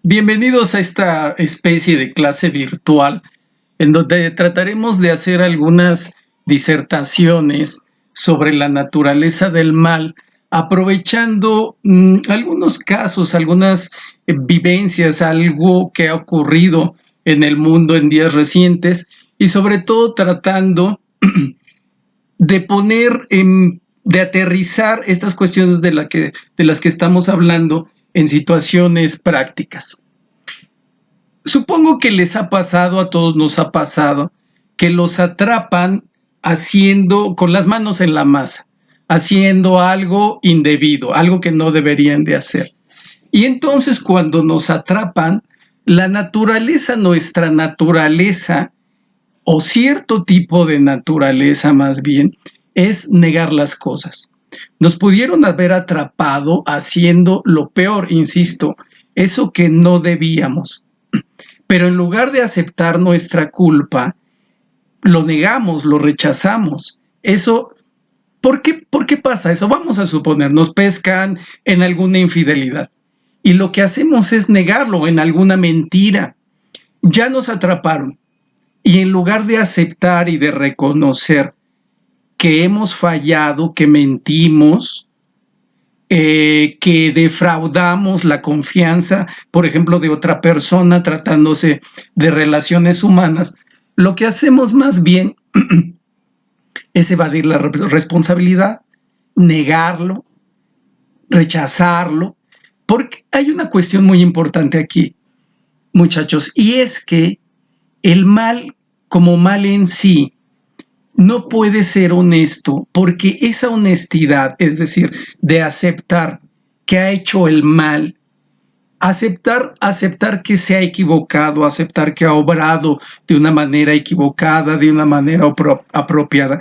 Bienvenidos a esta especie de clase virtual en donde trataremos de hacer algunas disertaciones sobre la naturaleza del mal, aprovechando algunos casos, algunas vivencias, algo que ha ocurrido en el mundo en días recientes y sobre todo tratando de de aterrizar estas cuestiones de las que estamos hablando en situaciones prácticas. Supongo que les ha pasado, a todos nos ha pasado, que los atrapan haciendo con las manos en la masa, haciendo algo indebido, algo que no deberían de hacer. Y entonces cuando nos atrapan, la naturaleza, nuestra naturaleza, o cierto tipo de naturaleza más bien, es negar las cosas. Nos pudieron haber atrapado haciendo lo peor, insisto, eso que no debíamos. Pero en lugar de aceptar nuestra culpa, lo negamos, lo rechazamos. Eso, ¿por qué pasa eso? Vamos a suponer, nos pescan en alguna infidelidad y lo que hacemos es negarlo en alguna mentira. Ya nos atraparon y en lugar de aceptar y de reconocer que hemos fallado, que mentimos, que defraudamos la confianza, por ejemplo, de otra persona tratándose de relaciones humanas, lo que hacemos más bien es evadir la responsabilidad, negarlo, rechazarlo, porque hay una cuestión muy importante aquí, muchachos, y es que el mal como mal en sí no puede ser honesto porque esa honestidad, es decir, de aceptar que ha hecho el mal, aceptar que se ha equivocado, aceptar que ha obrado de una manera equivocada, de una manera apropiada,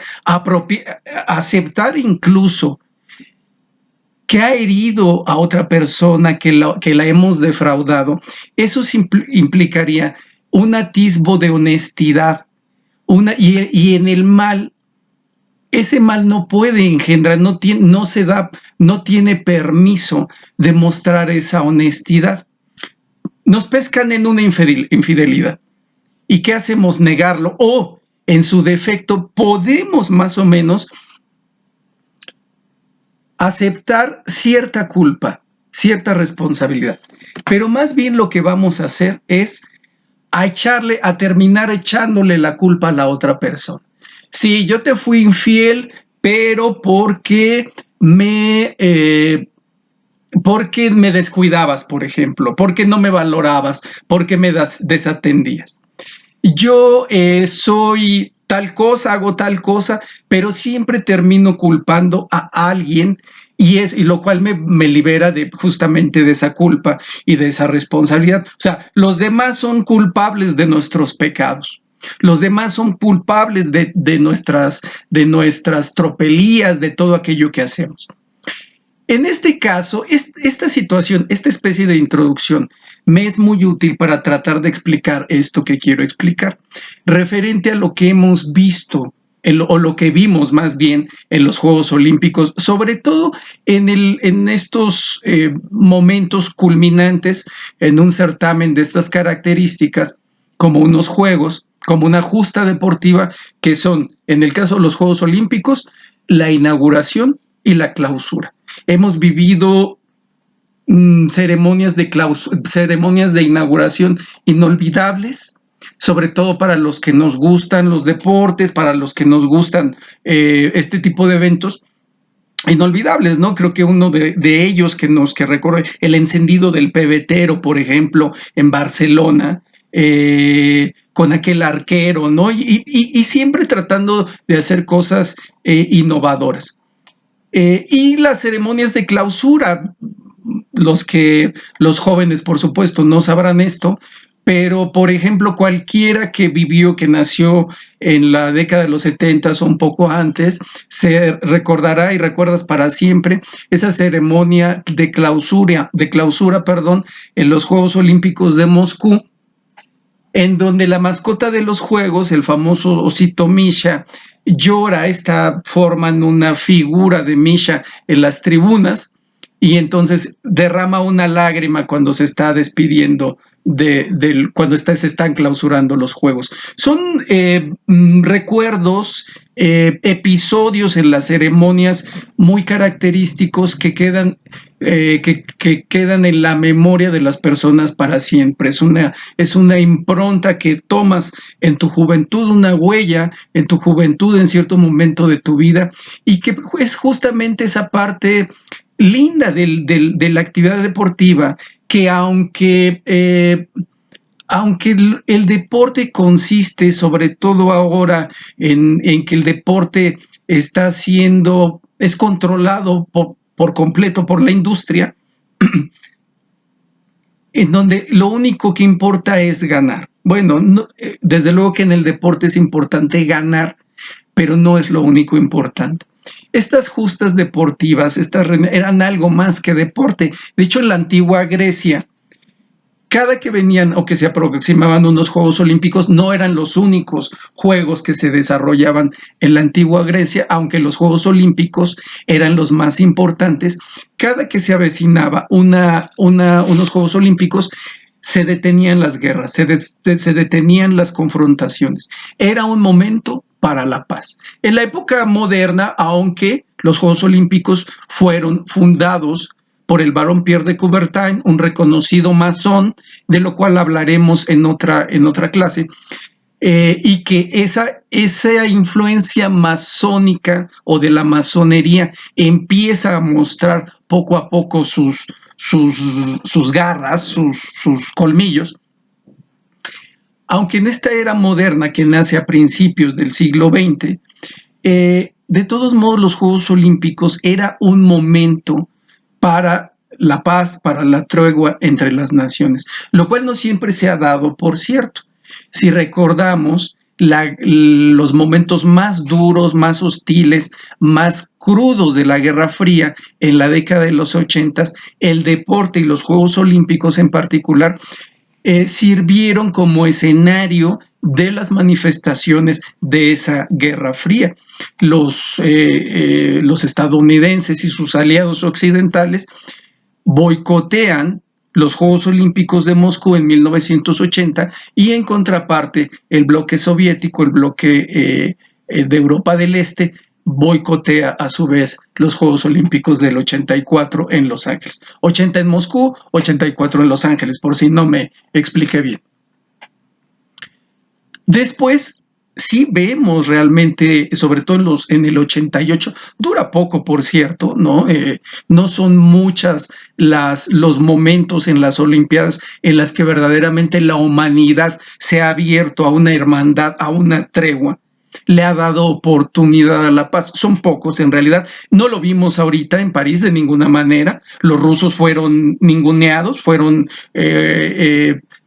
aceptar incluso que ha herido a otra persona, que la hemos defraudado, eso implicaría un atisbo de honestidad. Y en el mal, ese mal no puede engendrar, no tiene permiso de mostrar esa honestidad. Nos pescan en una infidelidad. ¿Y qué hacemos? Negarlo. O, en su defecto, podemos más o menos aceptar cierta culpa, cierta responsabilidad. Pero más bien lo que vamos a hacer es a terminar echándole la culpa a la otra persona. Sí, yo te fui infiel, pero porque porque me descuidabas, por ejemplo, porque no me valorabas, porque me desatendías. Yo soy tal cosa, hago tal cosa, pero siempre termino culpando a alguien y lo cual me libera justamente de esa culpa y de esa responsabilidad. O sea, los demás son culpables de nuestros pecados. Los demás son culpables de nuestras tropelías, de todo aquello que hacemos. En este caso, esta situación, esta especie de introducción, me es muy útil para tratar de explicar esto que quiero explicar, referente a lo que hemos visto, o lo que vimos más bien en los Juegos Olímpicos, sobre todo en estos momentos culminantes en un certamen de estas características, como unos Juegos, como una justa deportiva, que son, en el caso de los Juegos Olímpicos, la inauguración y la clausura. Hemos vivido ceremonias de inauguración inolvidables, sobre todo para los que nos gustan los deportes, para los que nos gustan este tipo de eventos inolvidables, ¿no? Creo que uno de ellos que recorre el encendido del pebetero, por ejemplo, en Barcelona, con aquel arquero, ¿no? Y siempre tratando de hacer cosas innovadoras. Y las ceremonias de clausura, los jóvenes, por supuesto, no sabrán esto, pero, por ejemplo, cualquiera que nació en la década de los 70 o un poco antes, se recordará y recuerdas para siempre esa ceremonia de clausura, en los Juegos Olímpicos de Moscú, en donde la mascota de los Juegos, el famoso osito Misha, forman una figura de Misha en las tribunas, y entonces derrama una lágrima cuando se está despidiendo cuando se están clausurando los juegos. Son recuerdos, episodios en las ceremonias muy característicos que quedan en la memoria de las personas para siempre. Es una impronta que tomas en tu juventud, una huella en tu juventud en cierto momento de tu vida, y que es justamente esa parte linda de la actividad deportiva, que aunque el deporte consiste sobre todo ahora en que el deporte es controlado por completo por la industria, en donde lo único que importa es ganar. Bueno, no, desde luego que en el deporte es importante ganar, pero no es lo único importante. Estas justas deportivas eran algo más que deporte. De hecho, en la antigua Grecia, cada que venían o que se aproximaban unos Juegos Olímpicos, no eran los únicos juegos que se desarrollaban en la antigua Grecia, aunque los Juegos Olímpicos eran los más importantes. Cada que se avecinaba unos Juegos Olímpicos, se detenían las guerras, se detenían las confrontaciones. Era un momento para la paz. En la época moderna, aunque los Juegos Olímpicos fueron fundados por el barón Pierre de Coubertin, un reconocido masón, de lo cual hablaremos en otra clase, y que esa influencia masónica o de la masonería empieza a mostrar poco a poco sus garras, sus colmillos. Aunque en esta era moderna que nace a principios del siglo XX, de todos modos los Juegos Olímpicos era un momento para la paz, para la tregua entre las naciones, lo cual no siempre se ha dado, por cierto. Si recordamos los momentos más duros, más hostiles, más crudos de la Guerra Fría en la década de los 80, el deporte y los Juegos Olímpicos en particular sirvieron como escenario de las manifestaciones de esa Guerra Fría. Los estadounidenses y sus aliados occidentales boicotean los Juegos Olímpicos de Moscú en 1980 y en contraparte el bloque soviético, el bloque de Europa del Este, boicotea a su vez los Juegos Olímpicos del 84 en Los Ángeles. 80 en Moscú, 84 en Los Ángeles, por si no me expliqué bien. Después, sí vemos realmente, sobre todo en el 88, dura poco, por cierto, ¿no? No son muchas los momentos en las Olimpiadas en las que verdaderamente la humanidad se ha abierto a una hermandad, a una tregua. Le ha dado oportunidad a la paz. Son pocos en realidad. No lo vimos ahorita en París de ninguna manera. Los rusos fueron ninguneados,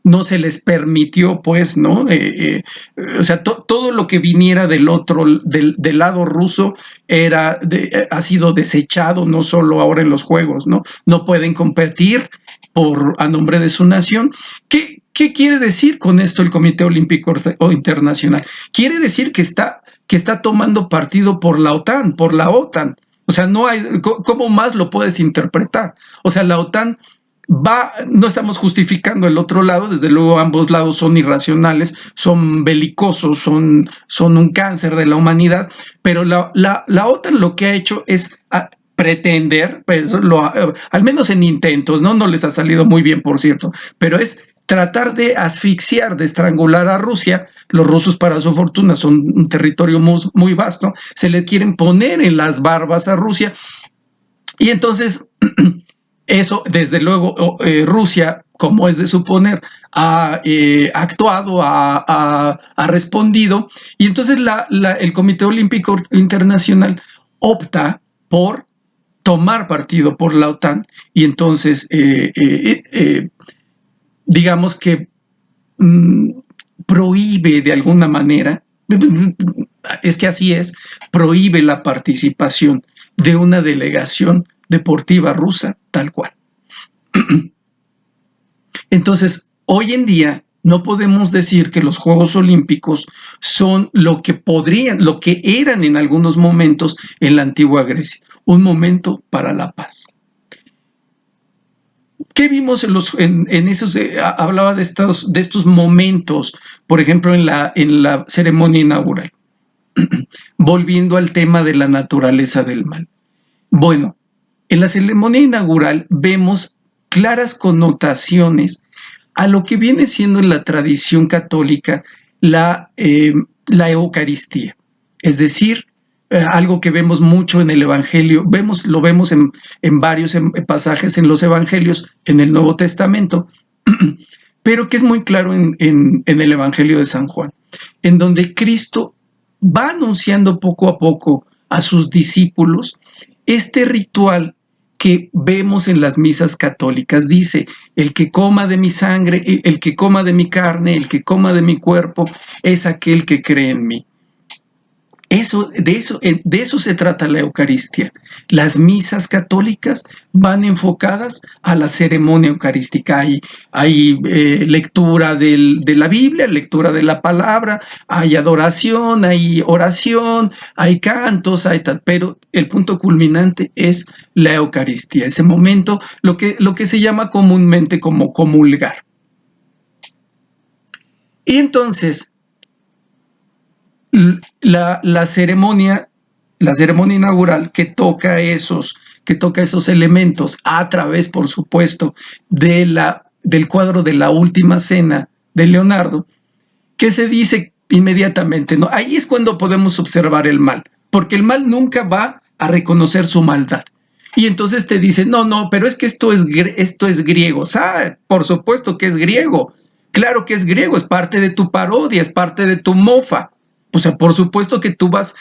no se les permitió, pues, ¿no? O sea, todo lo que viniera del lado ruso ha sido desechado, no solo ahora en los Juegos, ¿no? No pueden competir a nombre de su nación. ¿Qué quiere decir con esto el Comité Olímpico Internacional? Quiere decir que está tomando partido por la OTAN, O sea, ¿cómo más lo puedes interpretar? O sea, la OTAN no estamos justificando el otro lado, desde luego ambos lados son irracionales, son belicosos, son un cáncer de la humanidad, pero la OTAN lo que ha hecho es pretender, pues, al menos en intentos, ¿no? No les ha salido muy bien, por cierto, pero es tratar de asfixiar, de estrangular a Rusia. Los rusos, para su fortuna, son un territorio muy vasto, se le quieren poner en las barbas a Rusia, y entonces eso, desde luego, Rusia, como es de suponer, ha actuado, ha respondido, y entonces el Comité Olímpico Internacional opta por tomar partido por la OTAN, y entonces digamos que prohíbe de alguna manera, es que así es, prohíbe la participación de una delegación deportiva rusa, tal cual. Entonces, hoy en día no podemos decir que los Juegos Olímpicos son lo que eran en algunos momentos en la antigua Grecia, un momento para la paz. ¿Qué vimos en esos, hablaba de estos momentos, por ejemplo, en la ceremonia inaugural? Volviendo al tema de la naturaleza del mal. Bueno, en la ceremonia inaugural vemos claras connotaciones a lo que viene siendo en la tradición católica la Eucaristía. Es decir, algo que vemos mucho en el Evangelio, lo vemos en varios pasajes en los Evangelios, en el Nuevo Testamento, pero que es muy claro en el Evangelio de San Juan, en donde Cristo va anunciando poco a poco a sus discípulos este ritual que vemos en las misas católicas. Dice, el que coma de mi sangre, el que coma de mi carne, el que coma de mi cuerpo, es aquel que cree en mí. De eso se trata la Eucaristía. Las misas católicas van enfocadas a la ceremonia eucarística. Hay lectura de la Biblia, lectura de la palabra, hay adoración, hay oración, hay cantos, hay tal, pero el punto culminante es la Eucaristía, ese momento, lo que se llama comúnmente como comulgar. Y entonces, la ceremonia inaugural que toca esos elementos a través, por supuesto, del cuadro de la Última Cena de Leonardo, que se dice inmediatamente, ¿no? Ahí es cuando podemos observar el mal, porque el mal nunca va a reconocer su maldad. Y entonces te dicen, no, pero es que esto es griego. Por supuesto que es griego. Claro que es griego, es parte de tu parodia, es parte de tu mofa. O sea, por supuesto que tú vas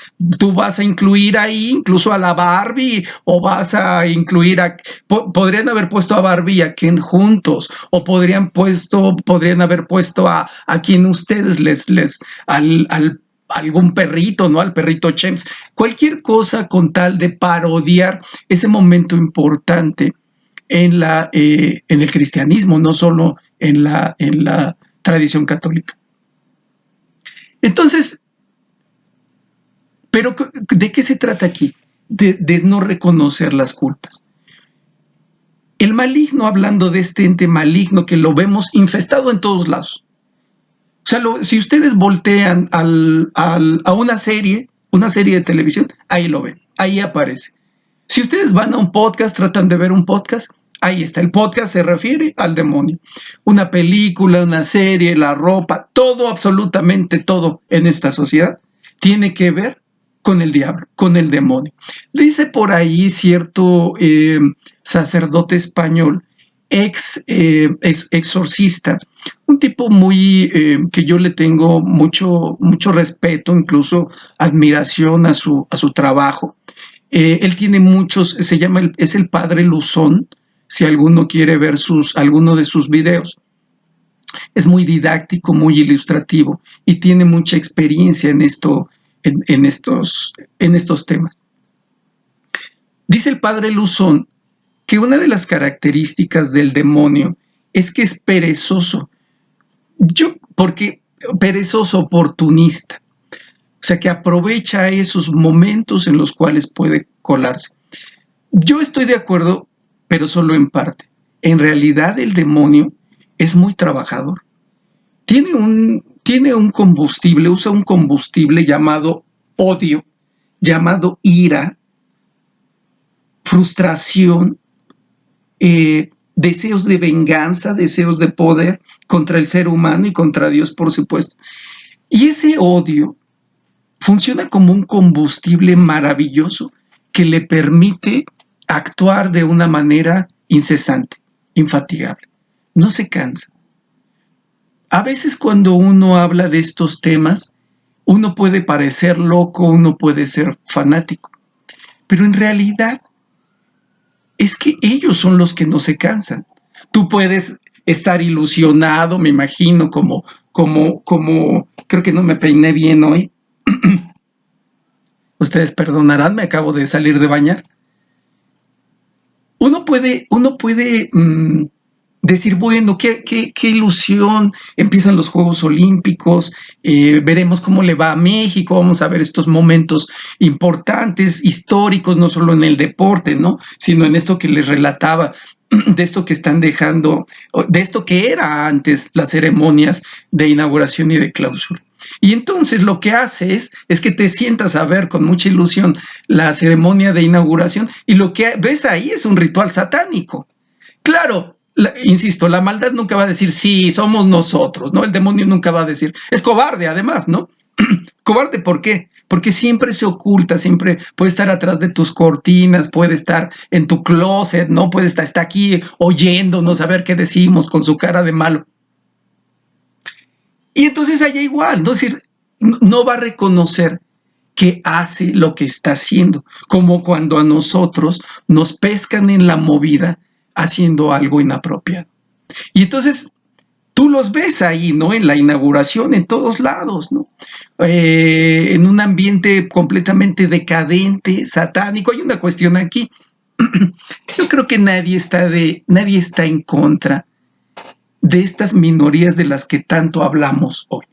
a incluir ahí incluso a la Barbie, o vas a incluir podrían haber puesto a Barbie y a Ken juntos, o podrían haber puesto a quien ustedes algún perrito, ¿no? Al perrito Chems. Cualquier cosa con tal de parodiar ese momento importante en el cristianismo, no solo en la tradición católica. Entonces, pero ¿de qué se trata aquí? De no reconocer las culpas. El maligno, hablando de este ente maligno que lo vemos infestado en todos lados. O sea, si ustedes voltean a una serie de televisión, ahí lo ven, ahí aparece. Si ustedes van a un podcast, tratan de ver un podcast, ahí está. El podcast se refiere al demonio. Una película, una serie, la ropa, todo, absolutamente todo en esta sociedad tiene que ver con el diablo, con el demonio. Dice por ahí cierto sacerdote español, exorcista, un tipo muy que yo le tengo mucho respeto, incluso admiración a su trabajo. Él tiene muchos, es el padre Luzón, si alguno quiere ver alguno de sus videos. Es muy didáctico, muy ilustrativo y tiene mucha experiencia en estos temas. Dice el padre Luzón que una de las características del demonio es que es perezoso. Porque perezoso, oportunista. O sea, que aprovecha esos momentos en los cuales puede colarse. Yo estoy de acuerdo, pero solo en parte. En realidad el demonio es muy trabajador. Tiene un combustible, usa un combustible llamado odio, llamado ira, frustración, deseos de venganza, deseos de poder contra el ser humano y contra Dios, por supuesto. Y ese odio funciona como un combustible maravilloso que le permite actuar de una manera incesante, infatigable. No se cansa. A veces cuando uno habla de estos temas, uno puede parecer loco, uno puede ser fanático, pero en realidad es que ellos son los que no se cansan. Tú puedes estar ilusionado, me imagino, como creo que no me peiné bien hoy. Ustedes perdonarán, me acabo de salir de bañar. Uno puede decir, bueno, qué ilusión, empiezan los Juegos Olímpicos, veremos cómo le va a México, vamos a ver estos momentos importantes, históricos, no solo en el deporte, ¿no? Sino en esto que les relataba, de esto que están dejando, de esto que era antes las ceremonias de inauguración y de clausura. Y entonces lo que haces es que te sientas a ver con mucha ilusión la ceremonia de inauguración y lo que ves ahí es un ritual satánico. Claro, insisto, la maldad nunca va a decir, sí, somos nosotros, ¿no? El demonio nunca va a decir, es cobarde además, ¿no? ¿Cobarde por qué? Porque siempre se oculta, siempre puede estar atrás de tus cortinas, puede estar en tu closet, ¿no? Puede estar, está aquí oyéndonos a ver qué decimos con su cara de malo. Y entonces allá igual, ¿no? Es decir, no va a reconocer que hace lo que está haciendo, como cuando a nosotros nos pescan en la movida haciendo algo inapropiado. Y entonces tú los ves ahí, ¿no? En la inauguración, en todos lados, ¿no? En un ambiente completamente decadente, satánico. Hay una cuestión aquí. Yo creo que nadie está en contra de estas minorías de las que tanto hablamos hoy.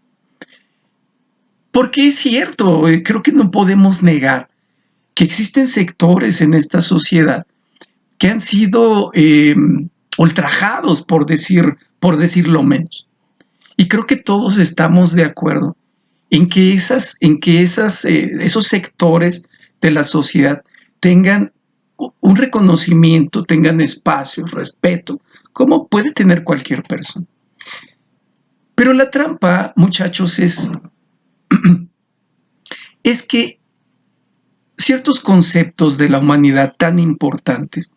Porque es cierto, creo que no podemos negar que existen sectores en esta sociedad que han sido ultrajados, por decirlo menos. Y creo que todos estamos de acuerdo en que esos sectores de la sociedad tengan un reconocimiento, tengan espacio, respeto, como puede tener cualquier persona. Pero la trampa, muchachos, es que ciertos conceptos de la humanidad tan importantes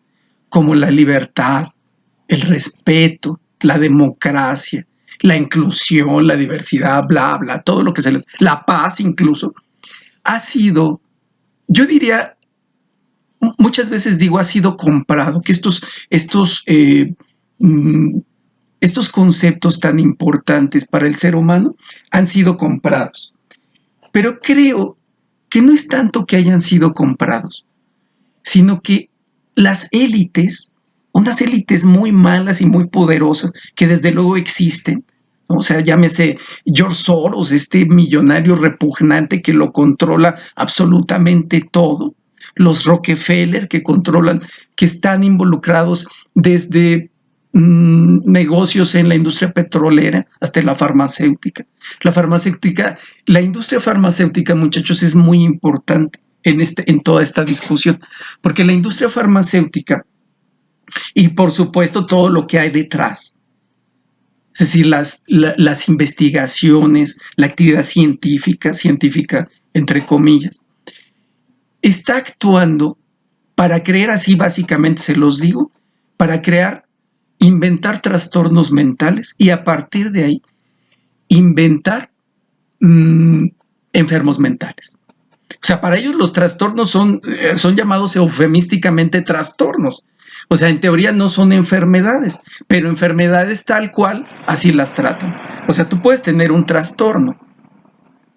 como la libertad, el respeto, la democracia, la inclusión, la diversidad, bla, bla, todo lo que la paz incluso, ha sido, yo diría, muchas veces digo, ha sido comprado, que estos conceptos tan importantes para el ser humano han sido comprados. Pero creo que no es tanto que hayan sido comprados, sino que las élites, unas élites muy malas y muy poderosas, que desde luego existen, ¿no? O sea, llámese George Soros, este millonario repugnante que lo controla absolutamente todo, los Rockefeller que controlan, que están involucrados desde negocios en la industria petrolera hasta la farmacéutica. La industria farmacéutica, muchachos, es muy importante en toda esta discusión, porque la industria farmacéutica y por supuesto todo lo que hay detrás, es decir, las investigaciones, la actividad científica entre comillas, está actuando para crear, así básicamente se los digo, para inventar trastornos mentales y a partir de ahí inventar enfermos mentales. O sea, para ellos los trastornos son llamados eufemísticamente trastornos. O sea, en teoría no son enfermedades, pero enfermedades tal cual, así las tratan. O sea, tú puedes tener un trastorno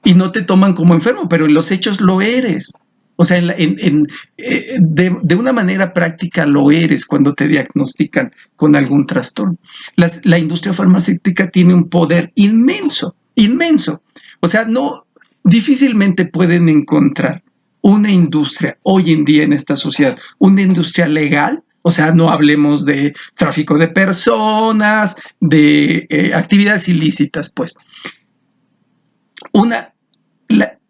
y no te toman como enfermo, pero en los hechos lo eres. O sea, de una manera práctica lo eres cuando te diagnostican con algún trastorno. La industria farmacéutica tiene un poder inmenso, inmenso. O sea, difícilmente pueden encontrar una industria hoy en día en esta sociedad, una industria legal, o sea, no hablemos de tráfico de personas, de actividades ilícitas, pues.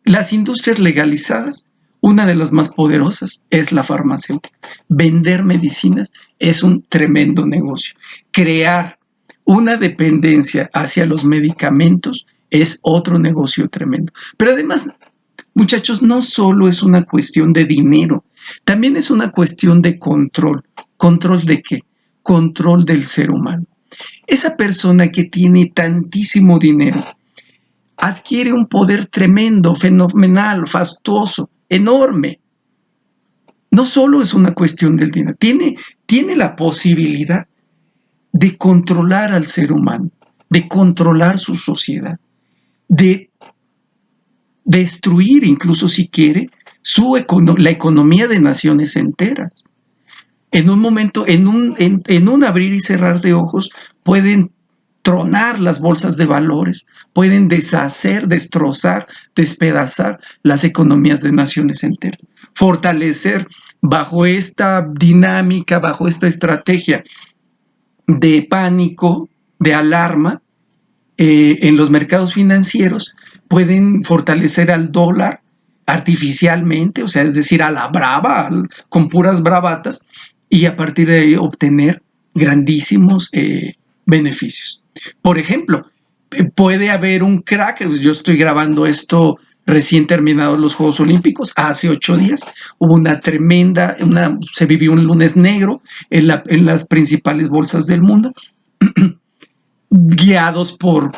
Las industrias legalizadas, una de las más poderosas es la farmacéutica. Vender medicinas es un tremendo negocio. Crear una dependencia hacia los medicamentos es otro negocio tremendo. Pero además, muchachos, no solo es una cuestión de dinero, también es una cuestión de control. ¿Control de qué? Control del ser humano. Esa persona que tiene tantísimo dinero adquiere un poder tremendo, fenomenal, fastuoso, enorme. No solo es una cuestión del dinero, tiene la posibilidad de controlar al ser humano, de controlar su sociedad, de destruir, incluso si quiere, la economía de naciones enteras. En un momento, en un abrir y cerrar de ojos, pueden tronar las bolsas de valores, pueden deshacer, destrozar, despedazar las economías de naciones enteras, fortalecer bajo esta dinámica, bajo esta estrategia de pánico, de alarma, en los mercados financieros, pueden fortalecer al dólar artificialmente, o sea, es decir, a la brava, con puras bravatas, y a partir de ahí obtener grandísimos beneficios. Por ejemplo, puede haber un crack, yo estoy grabando esto recién terminados los Juegos Olímpicos, hace 8 días, hubo se vivió un lunes negro en las principales bolsas del mundo, guiados por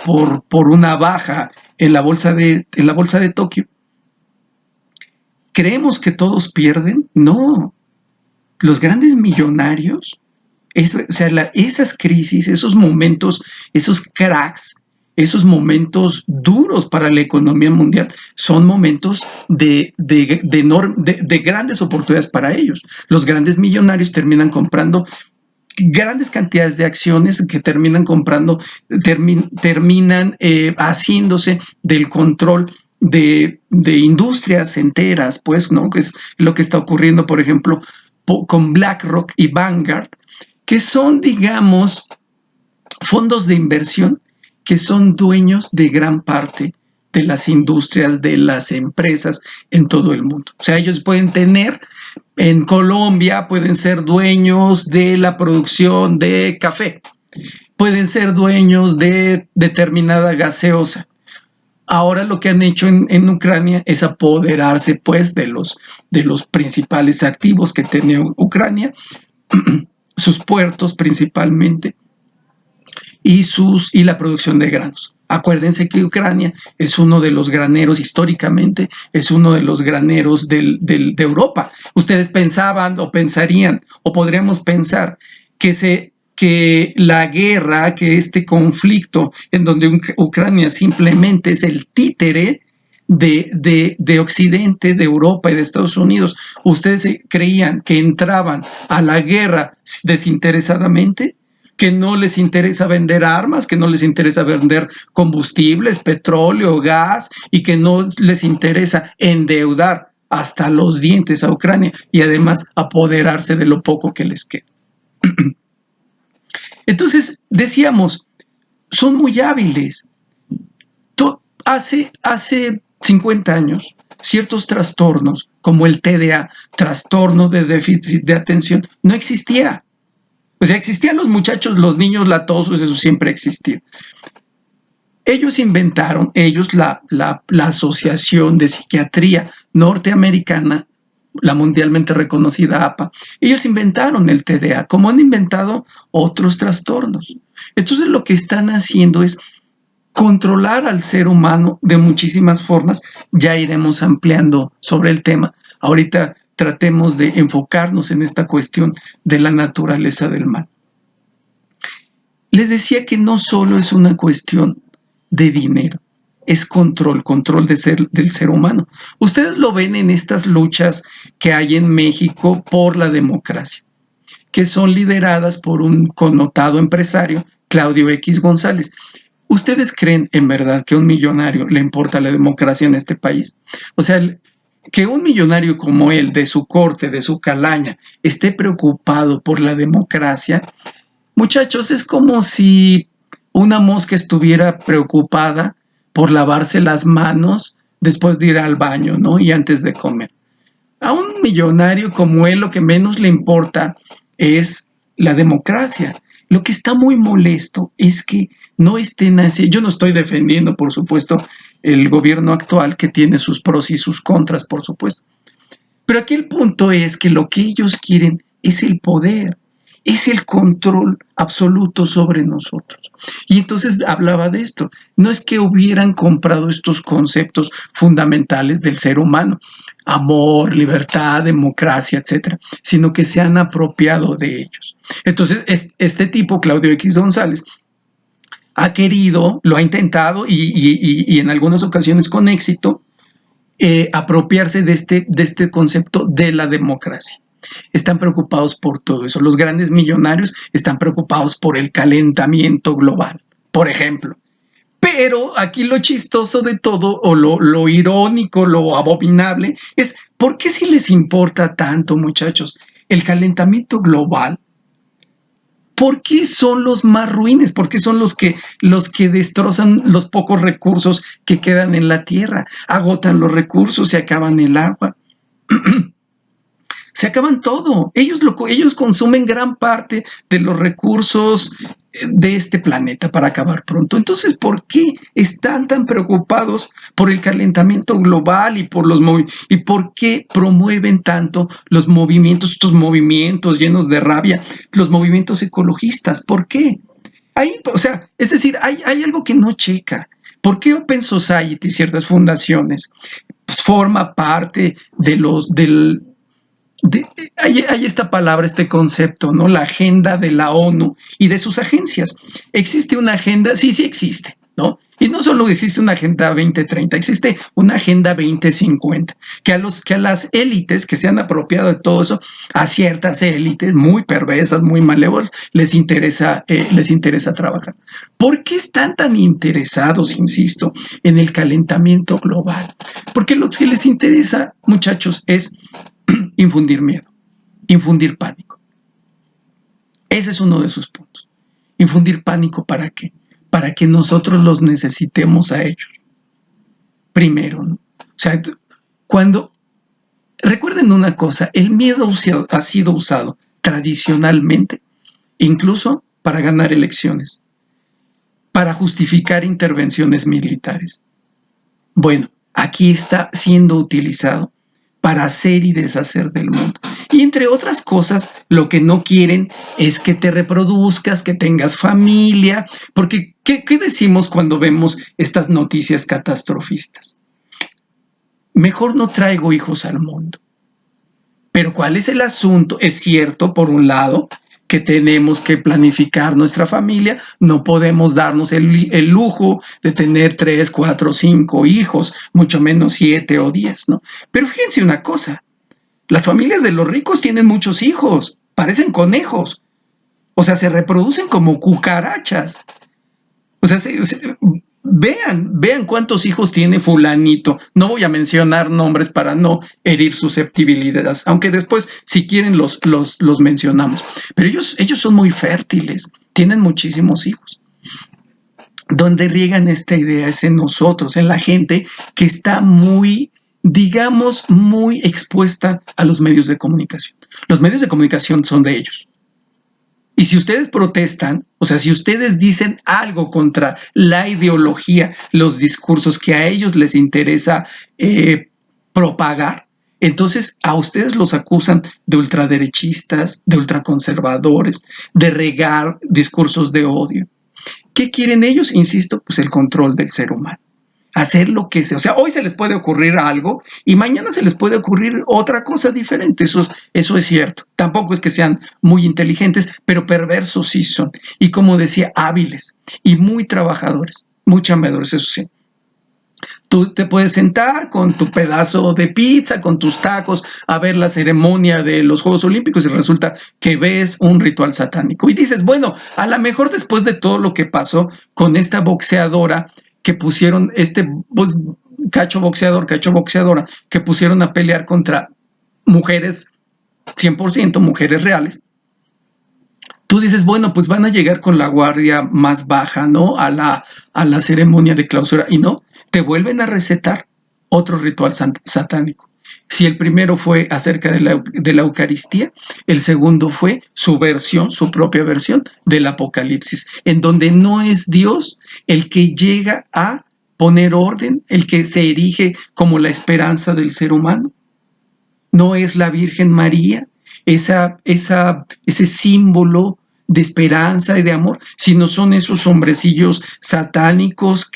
una baja en la bolsa de Tokio. ¿Creemos que todos pierden? No. Los grandes millonarios, o sea, esas crisis, esos momentos, esos cracks, esos momentos duros para la economía mundial, son momentos de grandes oportunidades para ellos. Los grandes millonarios terminan comprando grandes cantidades de acciones que terminan comprando, terminan haciéndose del control de industrias enteras, pues, ¿no? Que es lo que está ocurriendo, por ejemplo, con BlackRock y Vanguard, que son, digamos, fondos de inversión que son dueños de gran parte de las industrias, de las empresas en todo el mundo. O sea, ellos pueden tener, en Colombia, pueden ser dueños de la producción de café, pueden ser dueños de determinada gaseosa. Ahora lo que han hecho en Ucrania es apoderarse, pues, de los principales activos que tenía Ucrania, sus puertos principalmente, y la producción de granos. Acuérdense que Ucrania es uno de los graneros, históricamente, es uno de los graneros de Europa. Ustedes pensaban o pensarían, o podríamos pensar, que la guerra, que este conflicto en donde Ucrania simplemente es el títere de Occidente, de Europa y de Estados Unidos, ustedes creían que entraban a la guerra desinteresadamente, que no les interesa vender armas, que no les interesa vender combustibles, petróleo, gas, y que no les interesa endeudar hasta los dientes a Ucrania y además apoderarse de lo poco que les queda. Entonces, decíamos, son muy hábiles. Hace 50 años, ciertos trastornos, como el TDA, trastorno de déficit de atención, no existía. O sea, existían los muchachos, los niños latosos, eso siempre existía. Ellos inventaron, la Asociación de Psiquiatría Norteamericana, la mundialmente reconocida APA, ellos inventaron el TDA, como han inventado otros trastornos. Entonces lo que están haciendo es controlar al ser humano de muchísimas formas. Ya iremos ampliando sobre el tema. Ahorita tratemos de enfocarnos en esta cuestión de la naturaleza del mal. Les decía que no solo es una cuestión de dinero, es control del ser humano. Ustedes lo ven en estas luchas que hay en México por la democracia, que son lideradas por un connotado empresario, Claudio X González. ¿Ustedes creen en verdad que a un millonario le importa la democracia en este país? O sea, que un millonario como él, de su corte, de su calaña, esté preocupado por la democracia, muchachos, es como si una mosca estuviera preocupada por lavarse las manos después de ir al baño, ¿no? Y antes de comer. A un millonario como él lo que menos le importa es la democracia. Lo que está muy molesto es que no estén así. Yo no estoy defendiendo, por supuesto, el gobierno actual, que tiene sus pros y sus contras, por supuesto. Pero aquí el punto es que lo que ellos quieren es el poder, es el control absoluto sobre nosotros. Y entonces hablaba de esto. No es que hubieran comprado estos conceptos fundamentales del ser humano, amor, libertad, democracia, etcétera, sino que se han apropiado de ellos. Entonces, este tipo, Claudio X González, ha querido, lo ha intentado y en algunas ocasiones con éxito, apropiarse de este concepto de la democracia. están preocupados por todo eso. Los grandes millonarios están preocupados por el calentamiento global, por ejemplo. Pero aquí lo chistoso de todo, o lo irónico, lo abominable, es ¿por qué si les importa tanto, muchachos, el calentamiento global? ¿Por qué son los más ruines? ¿Por qué son los que destrozan los pocos recursos que quedan en la tierra? Agotan los recursos, se acaban el agua. Se acaban todo. Ellos consumen gran parte de los recursos de este planeta para acabar pronto. Entonces, ¿por qué están tan preocupados por el calentamiento global y y por qué promueven tanto los movimientos, estos movimientos llenos de rabia, los movimientos ecologistas? ¿Por qué? O sea, es decir, hay algo que no checa. ¿Por qué Open Society, ciertas fundaciones, pues, forma parte hay esta palabra, este concepto, ¿no? La agenda de la ONU y de sus agencias. ¿Existe una agenda? Sí, sí existe, ¿no? Y no solo existe una agenda 2030, existe una agenda 2050, que a las élites que se han apropiado de todo eso, a ciertas élites muy perversas, muy malévolas, les interesa trabajar. ¿Por qué están tan interesados, insisto, en el calentamiento global? Porque lo que les interesa, muchachos, es infundir miedo, infundir pánico. Ese es uno de sus puntos. Infundir pánico, ¿para qué? Para que nosotros los necesitemos a ellos. Primero, ¿no? O sea, recuerden una cosa, el miedo ha sido usado tradicionalmente, incluso para ganar elecciones, para justificar intervenciones militares. Bueno, aquí está siendo utilizado para hacer y deshacer del mundo. Y entre otras cosas, lo que no quieren es que te reproduzcas, que tengas familia, porque ¿qué decimos cuando vemos estas noticias catastrofistas? Mejor no traigo hijos al mundo. Pero ¿cuál es el asunto? Es cierto, por un lado, que tenemos que planificar nuestra familia, no podemos darnos el lujo de tener 3, 4, 5 hijos, mucho menos 7 o 10, ¿no? Pero fíjense una cosa, las familias de los ricos tienen muchos hijos, parecen conejos, o sea, se reproducen como cucarachas. O sea, vean cuántos hijos tiene fulanito. No voy a mencionar nombres para no herir susceptibilidades, aunque después, si quieren, los mencionamos. Pero ellos son muy fértiles, tienen muchísimos hijos. Donde riegan esta idea es en nosotros, en la gente que está muy, digamos, muy expuesta a los medios de comunicación. Los medios de comunicación son de ellos. Y si ustedes protestan, o sea, si ustedes dicen algo contra la ideología, los discursos que a ellos les interesa propagar, entonces a ustedes los acusan de ultraderechistas, de ultraconservadores, de regar discursos de odio. ¿Qué quieren ellos? Insisto, pues el control del ser humano. Hacer lo que sea. O sea, hoy se les puede ocurrir algo y mañana se les puede ocurrir otra cosa diferente. Eso es cierto. Tampoco es que sean muy inteligentes, pero perversos sí son. Y como decía, hábiles y muy trabajadores, muy chambeadores, eso sí. Tú te puedes sentar con tu pedazo de pizza, con tus tacos, a ver la ceremonia de los Juegos Olímpicos y resulta que ves un ritual satánico. Y dices, bueno, a lo mejor después de todo lo que pasó con esta boxeadora que pusieron, pues, cacho boxeadora, que pusieron a pelear contra mujeres, 100% mujeres reales, tú dices, bueno, pues van a llegar con la guardia más baja, ¿no? A la ceremonia de clausura. Y no, te vuelven a recetar otro ritual satánico. Si el primero fue acerca de la Eucaristía, el segundo fue su versión, su propia versión del Apocalipsis, en donde no es Dios el que llega a poner orden, el que se erige como la esperanza del ser humano. No es la Virgen María, ese símbolo de esperanza y de amor, sino son esos hombrecillos satánicos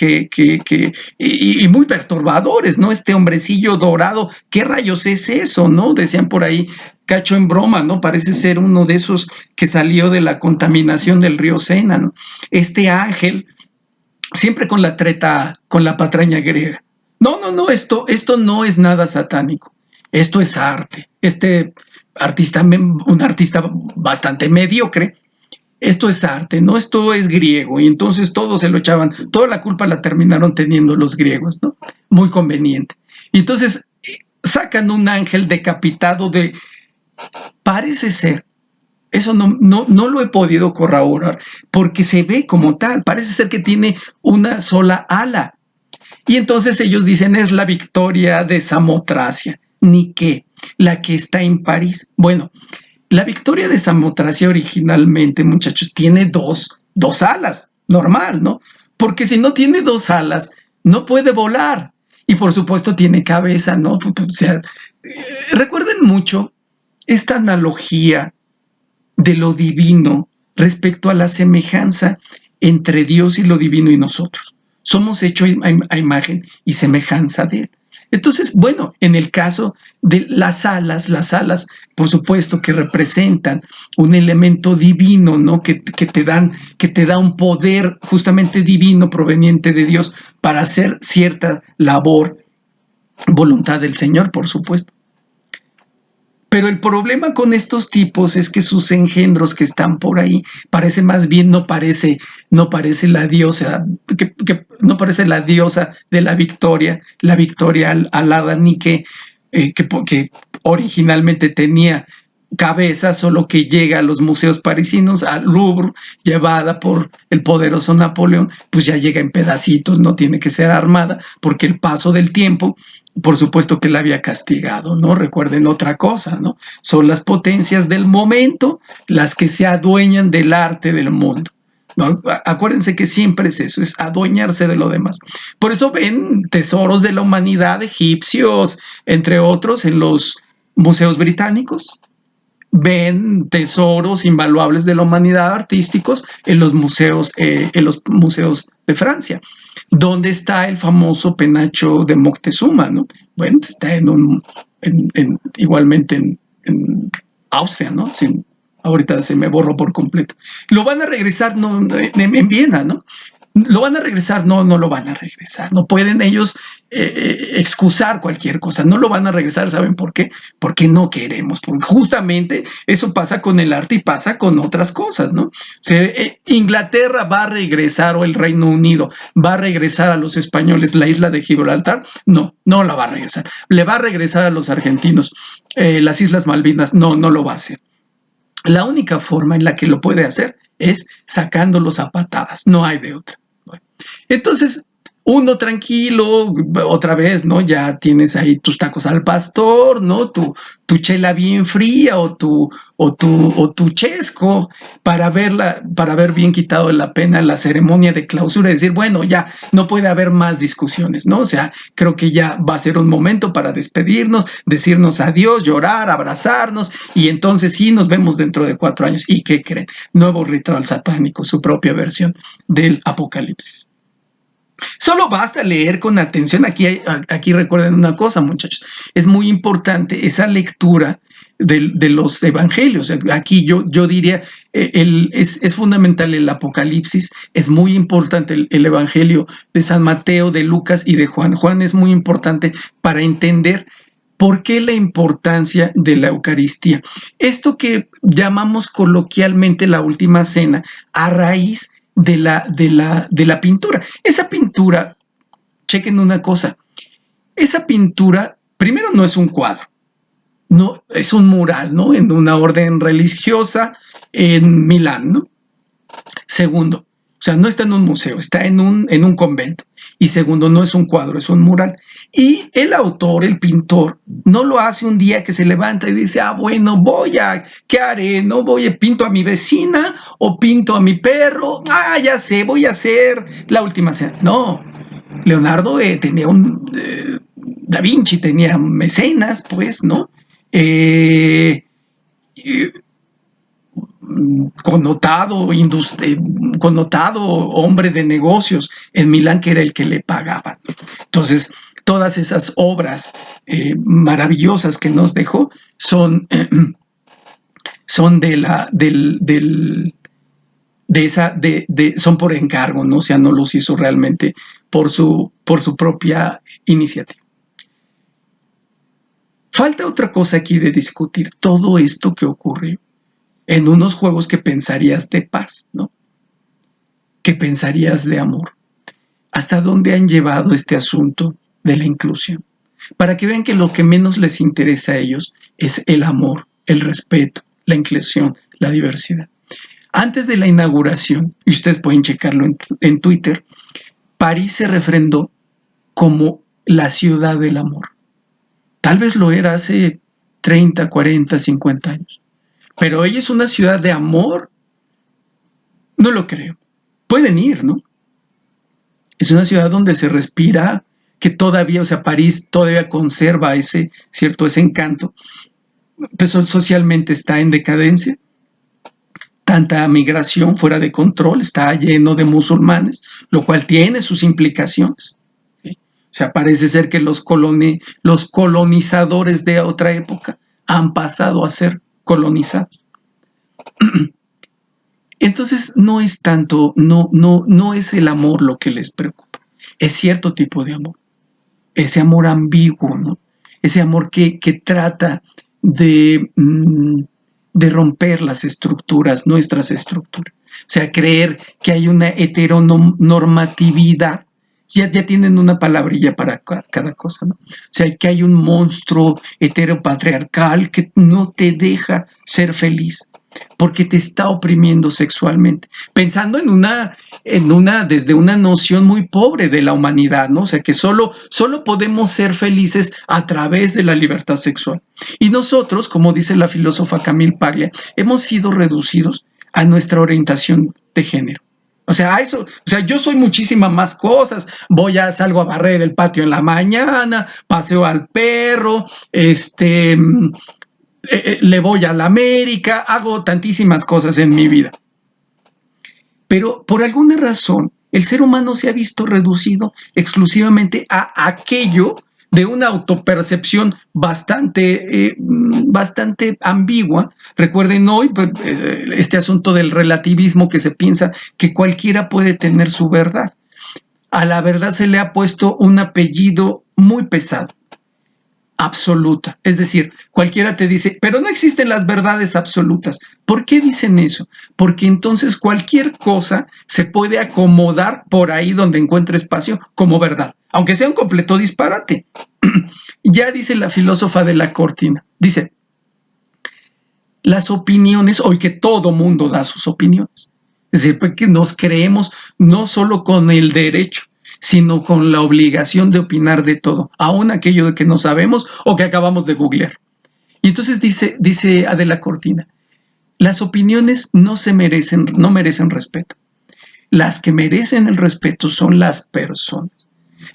y muy perturbadores, ¿no? Este hombrecillo dorado, ¿qué rayos es eso, no? Decían por ahí, cacho en broma, ¿no? Parece ser uno de esos que salió de la contaminación del río Sena, ¿no? Este ángel, siempre con la treta, con la patraña griega. No, esto no es nada satánico. Esto es arte. un artista bastante mediocre. Esto es arte, ¿no? Esto es griego, y entonces todos se lo echaban, toda la culpa la terminaron teniendo los griegos, ¿no? Muy conveniente. Y entonces sacan un ángel decapitado parece ser, eso no lo he podido corroborar, porque se ve como tal, parece ser que tiene una sola ala. Y entonces ellos dicen es la Victoria de Samotracia, ni qué, la que está en París. Bueno, la Victoria de Samotracia originalmente, muchachos, tiene dos alas, normal, ¿no? Porque si no tiene dos alas, no puede volar. Y por supuesto tiene cabeza, ¿no? O sea, recuerden mucho esta analogía de lo divino respecto a la semejanza entre Dios y lo divino y nosotros. Somos hechos a imagen y semejanza de Él. Entonces, bueno, en el caso de las alas, por supuesto, que representan un elemento divino, ¿no? Que te da un poder justamente divino proveniente de Dios para hacer cierta labor, voluntad del Señor, por supuesto. Pero el problema con estos tipos es que sus engendros que están por ahí parece más bien no parece la diosa, no parece la diosa de la victoria alada Nike, que originalmente tenía cabeza, solo que llega a los museos parisinos, al Louvre, llevada por el poderoso Napoleón, pues ya llega en pedacitos, no tiene que ser armada, porque el paso del tiempo, por supuesto que la había castigado, ¿no? Recuerden otra cosa, ¿no? Son las potencias del momento las que se adueñan del arte del mundo, ¿no? Acuérdense que siempre es eso, es adueñarse de lo demás. Por eso ven tesoros de la humanidad egipcios, entre otros, en los museos británicos. Ven tesoros invaluables de la humanidad artísticos en los museos de Francia. ¿Dónde está el famoso penacho de Moctezuma? ¿No? Bueno, está igualmente en Austria, ¿no? Ahorita se me borró por completo. Lo van a regresar en Viena, ¿no? ¿Lo van a regresar? No lo van a regresar. No pueden ellos excusar cualquier cosa. No lo van a regresar. ¿Saben por qué? Porque no queremos. Porque justamente eso pasa con el arte y pasa con otras cosas, ¿no? Inglaterra va a regresar, o el Reino Unido va a regresar a los españoles la isla de Gibraltar. No la va a regresar. Le va a regresar a los argentinos las Islas Malvinas. No lo va a hacer. La única forma en la que lo puede hacer es sacándolos a patadas. No hay de otra. Entonces, uno tranquilo, otra vez, ¿no? Ya tienes ahí tus tacos al pastor, ¿no? Tu chela bien fría o tu chesco para ver bien quitado de la pena la ceremonia de clausura y decir, bueno, ya no puede haber más discusiones, ¿no? O sea, creo que ya va a ser un momento para despedirnos, decirnos adiós, llorar, abrazarnos, y entonces sí nos vemos dentro de 4 años. ¿Y qué creen? Nuevo ritual satánico, su propia versión del Apocalipsis. Solo basta leer con atención. Aquí recuerden una cosa, muchachos. Es muy importante esa lectura de los evangelios. Aquí yo diría, es fundamental el Apocalipsis, es muy importante el evangelio de San Mateo, de Lucas y de Juan. Juan es muy importante para entender por qué la importancia de la Eucaristía. Esto que llamamos coloquialmente la última cena, a raíz de la pintura. Esa pintura, chequen una cosa, esa pintura, primero no es un cuadro, no, es un mural, ¿no? En una orden religiosa en Milán, ¿no? Segundo, o sea, no está en un museo, está en un convento. Y segundo, no es un cuadro, es un mural. Y el autor, el pintor, no lo hace un día que se levanta y dice, bueno, ¿qué haré? No pinto a mi vecina o pinto a mi perro. Ya sé, voy a hacer la última cena. No, Leonardo tenía Da Vinci tenía mecenas, pues, ¿no? Connotado hombre de negocios en Milán, que era el que le pagaban. Entonces, todas esas obras maravillosas que nos dejó son son son por encargo, ¿no? O sea, no los hizo realmente por su propia iniciativa. Falta otra cosa aquí de discutir, todo esto que ocurrió en unos juegos que pensarías de paz, ¿no? Que pensarías de amor. ¿Hasta dónde han llevado este asunto de la inclusión? Para que vean que lo que menos les interesa a ellos es el amor, el respeto, la inclusión, la diversidad. Antes de la inauguración, y ustedes pueden checarlo en Twitter, París se refrendó como la ciudad del amor. Tal vez lo era hace 30, 40, 50 años. Pero ella es una ciudad de amor. No lo creo. Pueden ir, ¿no? Es una ciudad donde se respira, que todavía, o sea, París todavía conserva ese encanto, pero socialmente está en decadencia, tanta migración fuera de control, está lleno de musulmanes, lo cual tiene sus implicaciones. ¿Sí? O sea, parece ser que los colonizadores de otra época han pasado a ser colonizados. Entonces no es tanto, no es el amor lo que les preocupa, es cierto tipo de amor, ese amor ambiguo, ¿no? Ese amor que trata de romper las estructuras, nuestras estructuras. O sea, creer que hay una heteronormatividad. Ya tienen una palabrilla para cada cosa, ¿no? O sea, que hay un monstruo heteropatriarcal que no te deja ser feliz porque te está oprimiendo sexualmente, pensando desde una noción muy pobre de la humanidad, ¿no? O sea, que solo podemos ser felices a través de la libertad sexual. Y nosotros, como dice la filósofa Camille Paglia, hemos sido reducidos a nuestra orientación de género. O sea, yo soy muchísimas más cosas. Salgo a barrer el patio en la mañana, paseo al perro, le voy a la América, hago tantísimas cosas en mi vida. Pero por alguna razón, el ser humano se ha visto reducido exclusivamente a aquello de una autopercepción bastante ambigua. Recuerden hoy este asunto del relativismo, que se piensa que cualquiera puede tener su verdad. A la verdad se le ha puesto un apellido muy pesado: absoluta. Es decir, cualquiera te dice, pero no existen las verdades absolutas. ¿Por qué dicen eso? Porque entonces cualquier cosa se puede acomodar por ahí donde encuentre espacio como verdad, aunque sea un completo disparate. Ya dice la filósofa de la cortina, dice, las opiniones, hoy que todo mundo da sus opiniones, es decir, porque nos creemos no solo con el derecho, sino con la obligación de opinar de todo, aún aquello de que no sabemos o que acabamos de googlear. Y entonces dice Adela Cortina, las opiniones no merecen respeto. Las que merecen el respeto son las personas.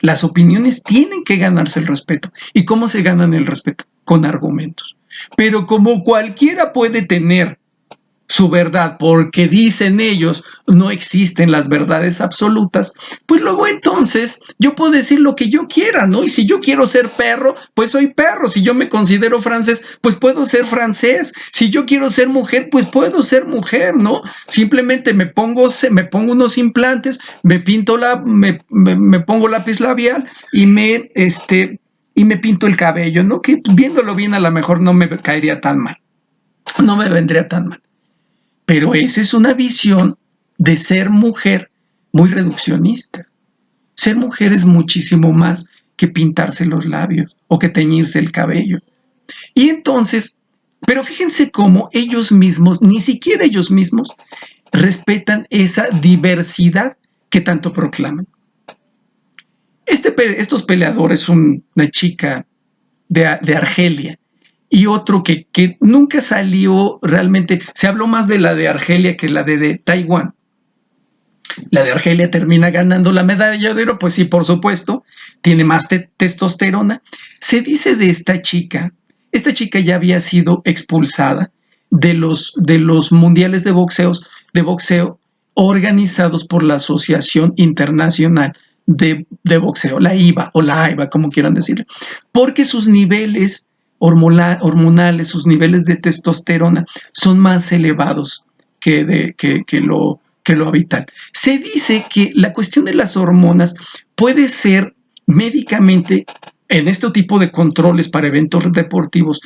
Las opiniones tienen que ganarse el respeto. ¿Y cómo se ganan el respeto? Con argumentos. Pero como cualquiera puede tener su verdad, porque dicen ellos, no existen las verdades absolutas, pues luego entonces yo puedo decir lo que yo quiera, ¿no? Y si yo quiero ser perro, pues soy perro. Si yo me considero francés, pues puedo ser francés. Si yo quiero ser mujer, pues puedo ser mujer, ¿no? Simplemente me pongo unos implantes, me pongo lápiz labial y me pinto el cabello, ¿no? Que viéndolo bien a lo mejor no me caería tan mal, no me vendría tan mal. Pero esa es una visión de ser mujer muy reduccionista. Ser mujer es muchísimo más que pintarse los labios o que teñirse el cabello. Y entonces, pero fíjense cómo ellos mismos, ni siquiera ellos mismos, respetan esa diversidad que tanto proclaman. Estos peleadores, una chica de Argelia, y otro que nunca salió realmente, se habló más de la de Argelia que la de Taiwán. La de Argelia termina ganando la medalla de oro, pues sí, por supuesto, tiene más testosterona. Se dice de esta chica ya había sido expulsada de los mundiales de boxeo organizados por la Asociación Internacional de Boxeo, la IBA o la AIBA, como quieran decirle, porque sus niveles hormonales, sus niveles de testosterona son más elevados que lo habitual. Se dice que la cuestión de las hormonas puede ser médicamente en este tipo de controles para eventos deportivos,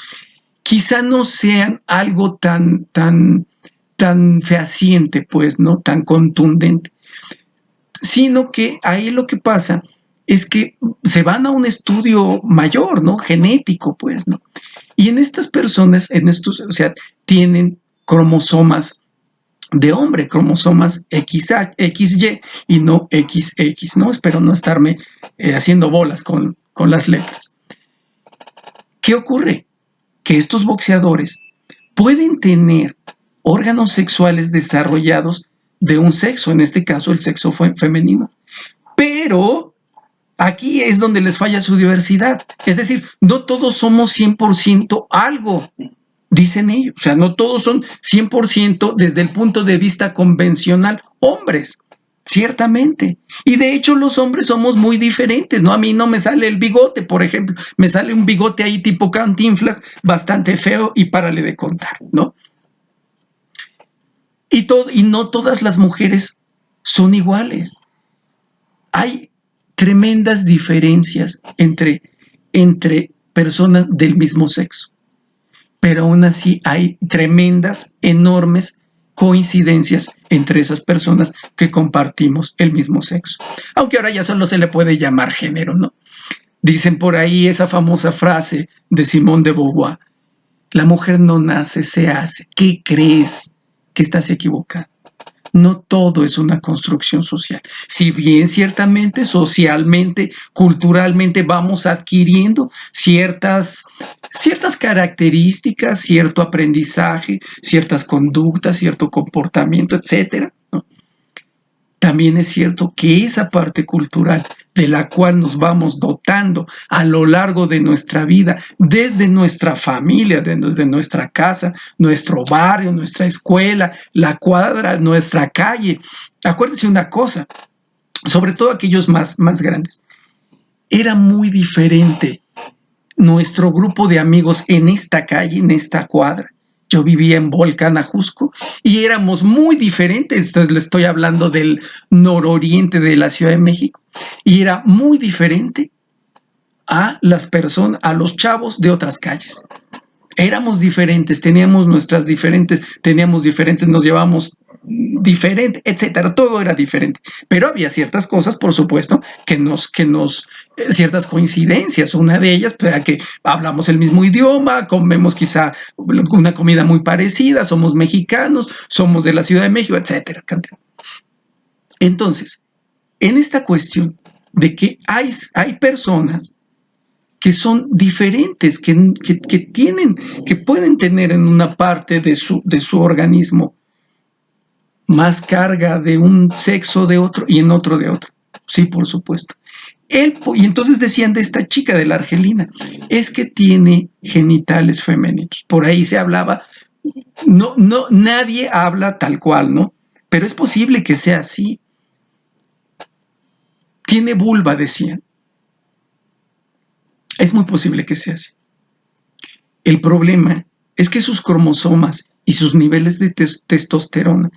quizá no sean algo tan fehaciente, pues, ¿no? Tan contundente, sino que ahí lo que pasa es que se van a un estudio mayor, ¿no? Genético, pues, ¿no? Y en estas personas, o sea, tienen cromosomas de hombre, cromosomas XY y no XX, ¿no? Espero no estarme haciendo bolas con las letras. ¿Qué ocurre? Que estos boxeadores pueden tener órganos sexuales desarrollados de un sexo, en este caso el sexo femenino, pero aquí es donde les falla su diversidad. Es decir, no todos somos 100% algo, dicen ellos. O sea, no todos son 100% desde el punto de vista convencional hombres, ciertamente. Y de hecho los hombres somos muy diferentes, ¿no? A mí no me sale el bigote, por ejemplo. Me sale un bigote ahí tipo Cantinflas, bastante feo y párale de contar, ¿no? Y no todas las mujeres son iguales. Hay tremendas diferencias entre personas del mismo sexo, pero aún así hay tremendas, enormes coincidencias entre esas personas que compartimos el mismo sexo. Aunque ahora ya solo se le puede llamar género, ¿no? Dicen por ahí esa famosa frase de Simone de Beauvoir: la mujer no nace, se hace. ¿Qué crees? Que estás equivocado. No todo es una construcción social. Si bien ciertamente, socialmente, culturalmente vamos adquiriendo ciertas características, cierto aprendizaje, ciertas conductas, cierto comportamiento, etcétera, ¿no? También es cierto que esa parte cultural de la cual nos vamos dotando a lo largo de nuestra vida, desde nuestra familia, desde nuestra casa, nuestro barrio, nuestra escuela, la cuadra, nuestra calle. Acuérdense una cosa, sobre todo aquellos más grandes, era muy diferente nuestro grupo de amigos en esta calle, en esta cuadra. Yo vivía en Volcán, Ajusco, y éramos muy diferentes. Entonces le estoy hablando del nororiente de la Ciudad de México. Y era muy diferente a las personas, a los chavos de otras calles. Éramos diferentes, teníamos diferentes, nos llevamos diferente, etcétera, todo era diferente, pero había ciertas cosas, por supuesto, ciertas coincidencias. Una de ellas era que hablamos el mismo idioma, comemos quizá una comida muy parecida, somos mexicanos, somos de la Ciudad de México, etcétera. Entonces, en esta cuestión de que hay personas que son diferentes, que pueden tener en una parte de su organismo más carga de un sexo de otro y en otro de otro. Sí, por supuesto. Y entonces decían de esta chica, de la Argelina, es que tiene genitales femeninos. Por ahí se hablaba, nadie habla tal cual, ¿no? Pero es posible que sea así. Tiene vulva, decían. Es muy posible que sea así. El problema es que sus cromosomas y sus niveles de testosterona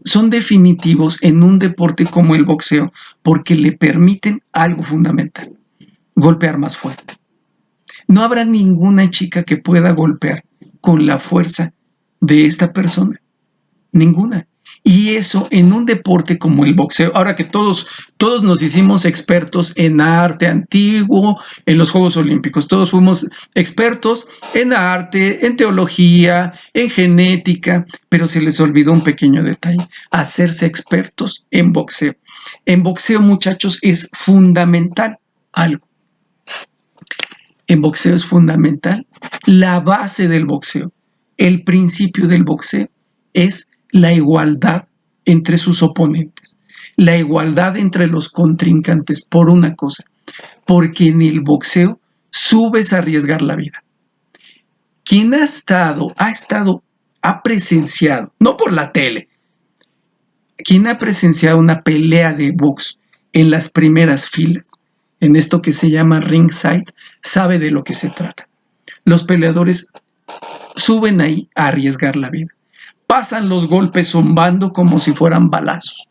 son definitivos en un deporte como el boxeo, porque le permiten algo fundamental: golpear más fuerte. No habrá ninguna chica que pueda golpear con la fuerza de esta persona. Ninguna. Y eso en un deporte como el boxeo, ahora que todos nos hicimos expertos en arte antiguo, en los Juegos Olímpicos, todos fuimos expertos en arte, en teología, en genética, pero se les olvidó un pequeño detalle: hacerse expertos en boxeo. En boxeo, muchachos, es fundamental algo. En boxeo es fundamental la base del boxeo, el principio del boxeo es la igualdad entre sus oponentes, la igualdad entre los contrincantes. Por una cosa, porque en el boxeo subes a arriesgar la vida. Quien ha presenciado, no por la tele, quien ha presenciado una pelea de box en las primeras filas, en esto que se llama ringside, sabe de lo que se trata. Los peleadores suben ahí a arriesgar la vida. Pasan los golpes zumbando como si fueran balazos.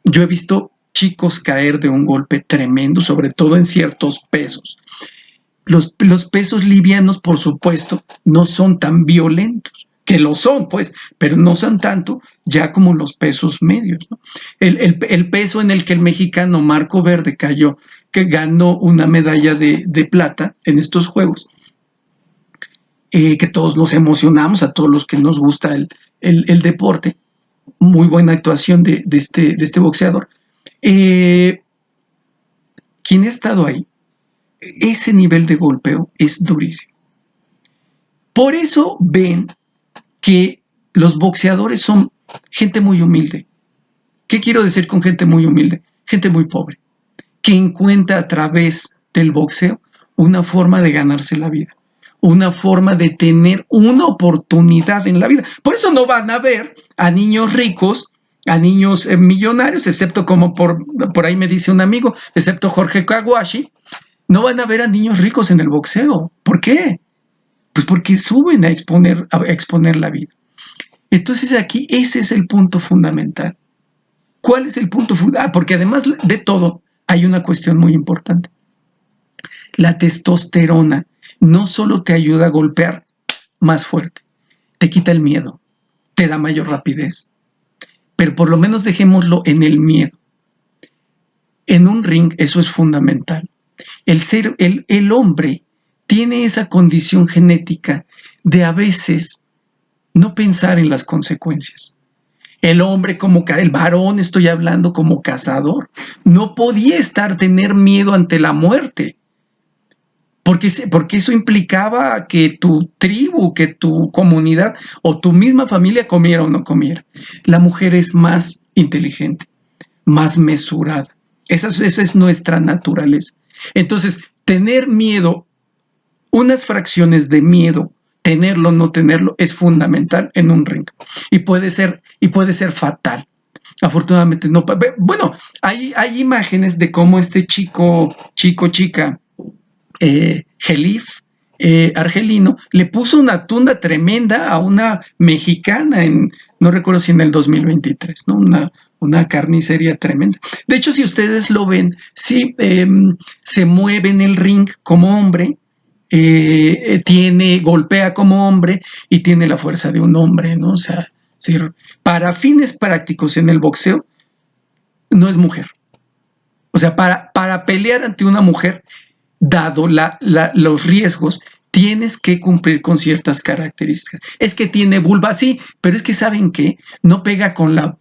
Yo he visto chicos caer de un golpe tremendo, sobre todo en ciertos pesos. Los pesos livianos, por supuesto, no son tan violentos, que lo son, pues, pero no son tanto ya como los pesos medios, ¿no? El peso en el que el mexicano Marco Verde cayó, que ganó una medalla de plata en estos Juegos, que todos nos emocionamos, a todos los que nos gusta el deporte, muy buena actuación de este boxeador. Quien ha estado ahí, ese nivel de golpeo es durísimo. Por eso ven que los boxeadores son gente muy humilde. ¿Qué quiero decir con gente muy humilde? Gente muy pobre, que encuentra a través del boxeo una forma de ganarse la vida, una forma de tener una oportunidad en la vida. Por eso no van a ver a niños ricos, a niños millonarios, excepto como por ahí me dice un amigo, excepto Jorge Kawashi, no van a ver a niños ricos en el boxeo. ¿Por qué? Pues porque suben a exponer la vida. Entonces aquí ese es el punto fundamental. ¿Cuál es el punto fundamental? Porque además de todo hay una cuestión muy importante. La testosterona no solo te ayuda a golpear más fuerte, te quita el miedo, te da mayor rapidez, pero por lo menos dejémoslo en el miedo. En un ring eso es fundamental. El hombre tiene esa condición genética de a veces no pensar en las consecuencias. El hombre el varón, estoy hablando como cazador, no podía tener miedo ante la muerte, porque eso implicaba que tu tribu, que tu comunidad o tu misma familia comiera o no comiera. La mujer es más inteligente, más mesurada. Esa es nuestra naturaleza. Entonces, tener miedo, unas fracciones de miedo, tenerlo o no tenerlo, es fundamental en un ring. Y puede ser fatal. Afortunadamente no. Bueno, hay imágenes de cómo este chica, Gelif, argelino, le puso una tunda tremenda a una mexicana no recuerdo si en el 2023, ¿no? Una carnicería tremenda. De hecho, si ustedes lo ven, sí, se mueve en el ring como hombre, golpea como hombre y tiene la fuerza de un hombre, ¿no? O sea, sí, para fines prácticos en el boxeo, no es mujer. O sea, para pelear ante una mujer, dado los riesgos, tienes que cumplir con ciertas características. Es que tiene vulva, sí, pero es que ¿saben qué? No pega con la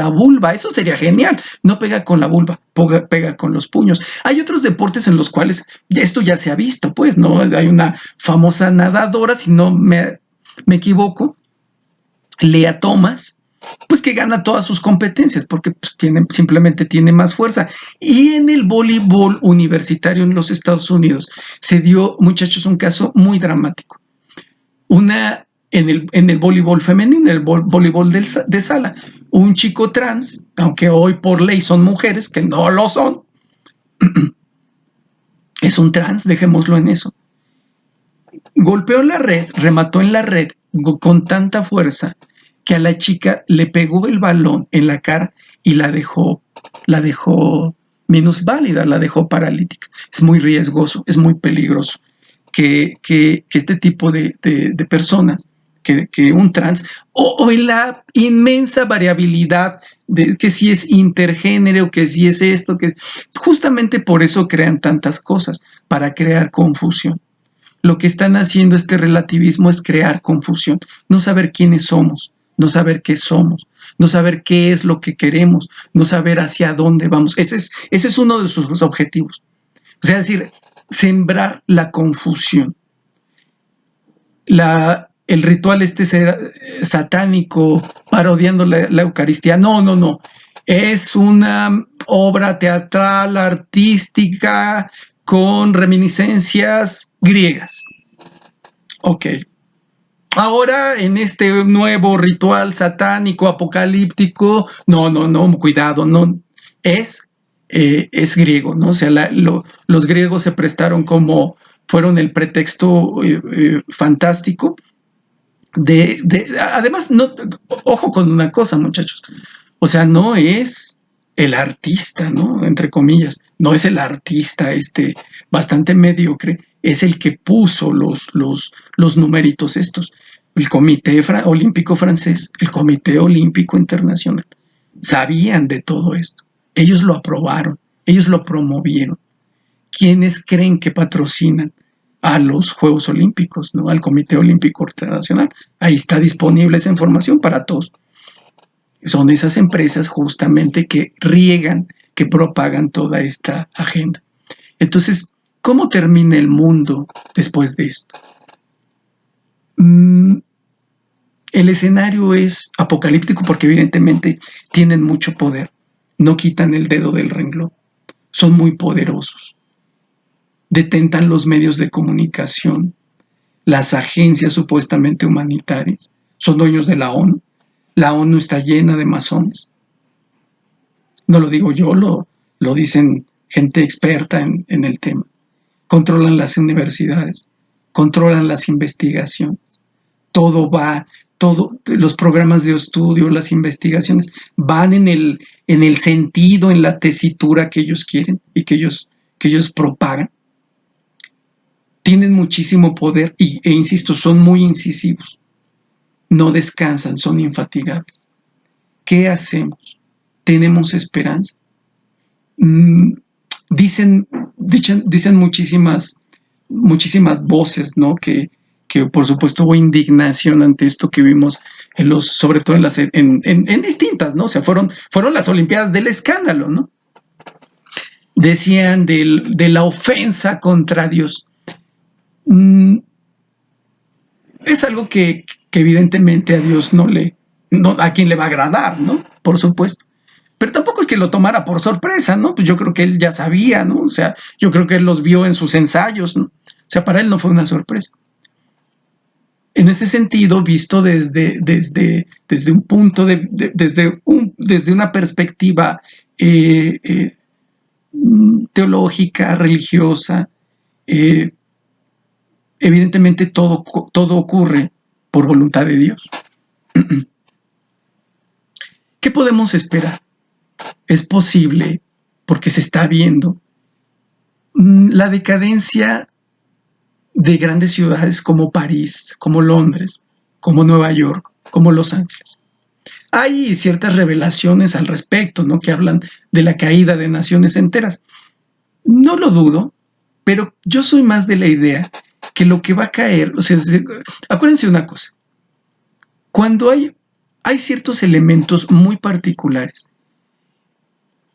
vulva, eso sería genial. No pega con la vulva, pega con los puños. Hay otros deportes en los cuales esto ya se ha visto, pues, ¿no? Hay una famosa nadadora, si no me equivoco, Lea Thomas, pues que gana todas sus competencias porque pues, simplemente tiene más fuerza. Y en el voleibol universitario en los Estados Unidos se dio, muchachos, un caso muy dramático. En el voleibol femenino, en el voleibol de sala, un chico trans, aunque hoy por ley son mujeres, que no lo son, es un trans, dejémoslo en eso. Golpeó la red, remató en la red con tanta fuerza que a la chica le pegó el balón en la cara y la dejó minusválida, la dejó paralítica. Es muy riesgoso, es muy peligroso que este tipo de personas, que un trans, o en la inmensa variabilidad de que si es intergénero, que si es esto, que justamente por eso crean tantas cosas, para crear confusión. Lo que están haciendo este relativismo es crear confusión, no saber quiénes somos, no saber qué somos, no saber qué es lo que queremos, no saber hacia dónde vamos. Ese es uno de sus objetivos. O sea, es decir, sembrar la confusión. El ritual satánico parodiando la Eucaristía, no. Es una obra teatral, artística, con reminiscencias griegas. Ok. Ahora, en este nuevo ritual satánico, apocalíptico, no, cuidado, no, es griego, ¿no? O sea, los griegos se prestaron fueron el pretexto fantástico además, no, ojo con una cosa, muchachos, o sea, no es el artista, ¿no? Entre comillas, no es el artista bastante mediocre, es el que puso los numeritos estos. El Comité Olímpico Francés, el Comité Olímpico Internacional, sabían de todo esto. Ellos lo aprobaron, ellos lo promovieron. ¿Quiénes creen que patrocinan a los Juegos Olímpicos, ¿no? Al Comité Olímpico Internacional? Ahí está disponible esa información para todos. Son esas empresas justamente que riegan, que propagan toda esta agenda. Entonces, ¿cómo termina el mundo después de esto? El escenario es apocalíptico porque evidentemente tienen mucho poder. No quitan el dedo del renglón. Son muy poderosos. Detentan los medios de comunicación, las agencias supuestamente humanitarias. Son dueños de la ONU. La ONU está llena de masones. No lo digo yo, lo dicen gente experta en el tema. Controlan las universidades, controlan las investigaciones. Todo va, los programas de estudio, las investigaciones, van en el sentido, en la tesitura que ellos quieren y que ellos propagan. Tienen muchísimo poder e insisto, son muy incisivos. No descansan, son infatigables. ¿Qué hacemos? ¿Tenemos esperanza? Dicen muchísimas voces, ¿no? Que por supuesto hubo indignación ante esto que vimos sobre todo en distintas, ¿no? O sea, fueron las Olimpiadas del escándalo, ¿no? Decían de la ofensa contra Dios. Es algo que evidentemente a Dios a quien le va a agradar, ¿no? Por supuesto. Pero tampoco es que lo tomara por sorpresa, ¿no? Pues yo creo que él ya sabía, ¿no? O sea, yo creo que él los vio en sus ensayos, ¿no? O sea, para él no fue una sorpresa. En este sentido, visto desde un punto desde una perspectiva teológica, religiosa, evidentemente todo ocurre por voluntad de Dios. ¿Qué podemos esperar? Es posible, porque se está viendo, la decadencia de grandes ciudades como París, como Londres, como Nueva York, como Los Ángeles. Hay ciertas revelaciones al respecto, ¿no? Que hablan de la caída de naciones enteras. No lo dudo, pero yo soy más de la idea que lo que va a caer, o sea, acuérdense una cosa, cuando hay ciertos elementos muy particulares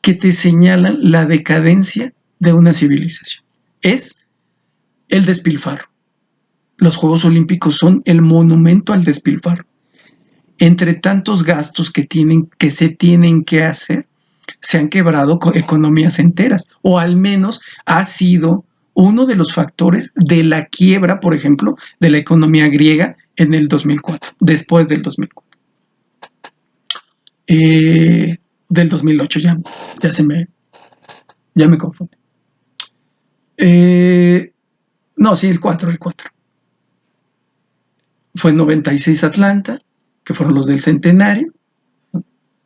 que te señalan la decadencia de una civilización. Es el despilfarro. Los Juegos Olímpicos son el monumento al despilfarro. Entre tantos gastos que se tienen que hacer, se han quebrado economías enteras, o al menos ha sido uno de los factores de la quiebra, por ejemplo, de la economía griega en el 2004, después del 2004. Del 2008 ya me confunde. No, sí, el 4. Fue en 96 Atlanta, que fueron los del centenario. O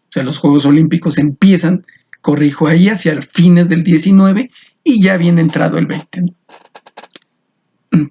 sea, los Juegos Olímpicos empiezan, corrijo ahí, hacia fines del 19 y ya viene entrado el 20.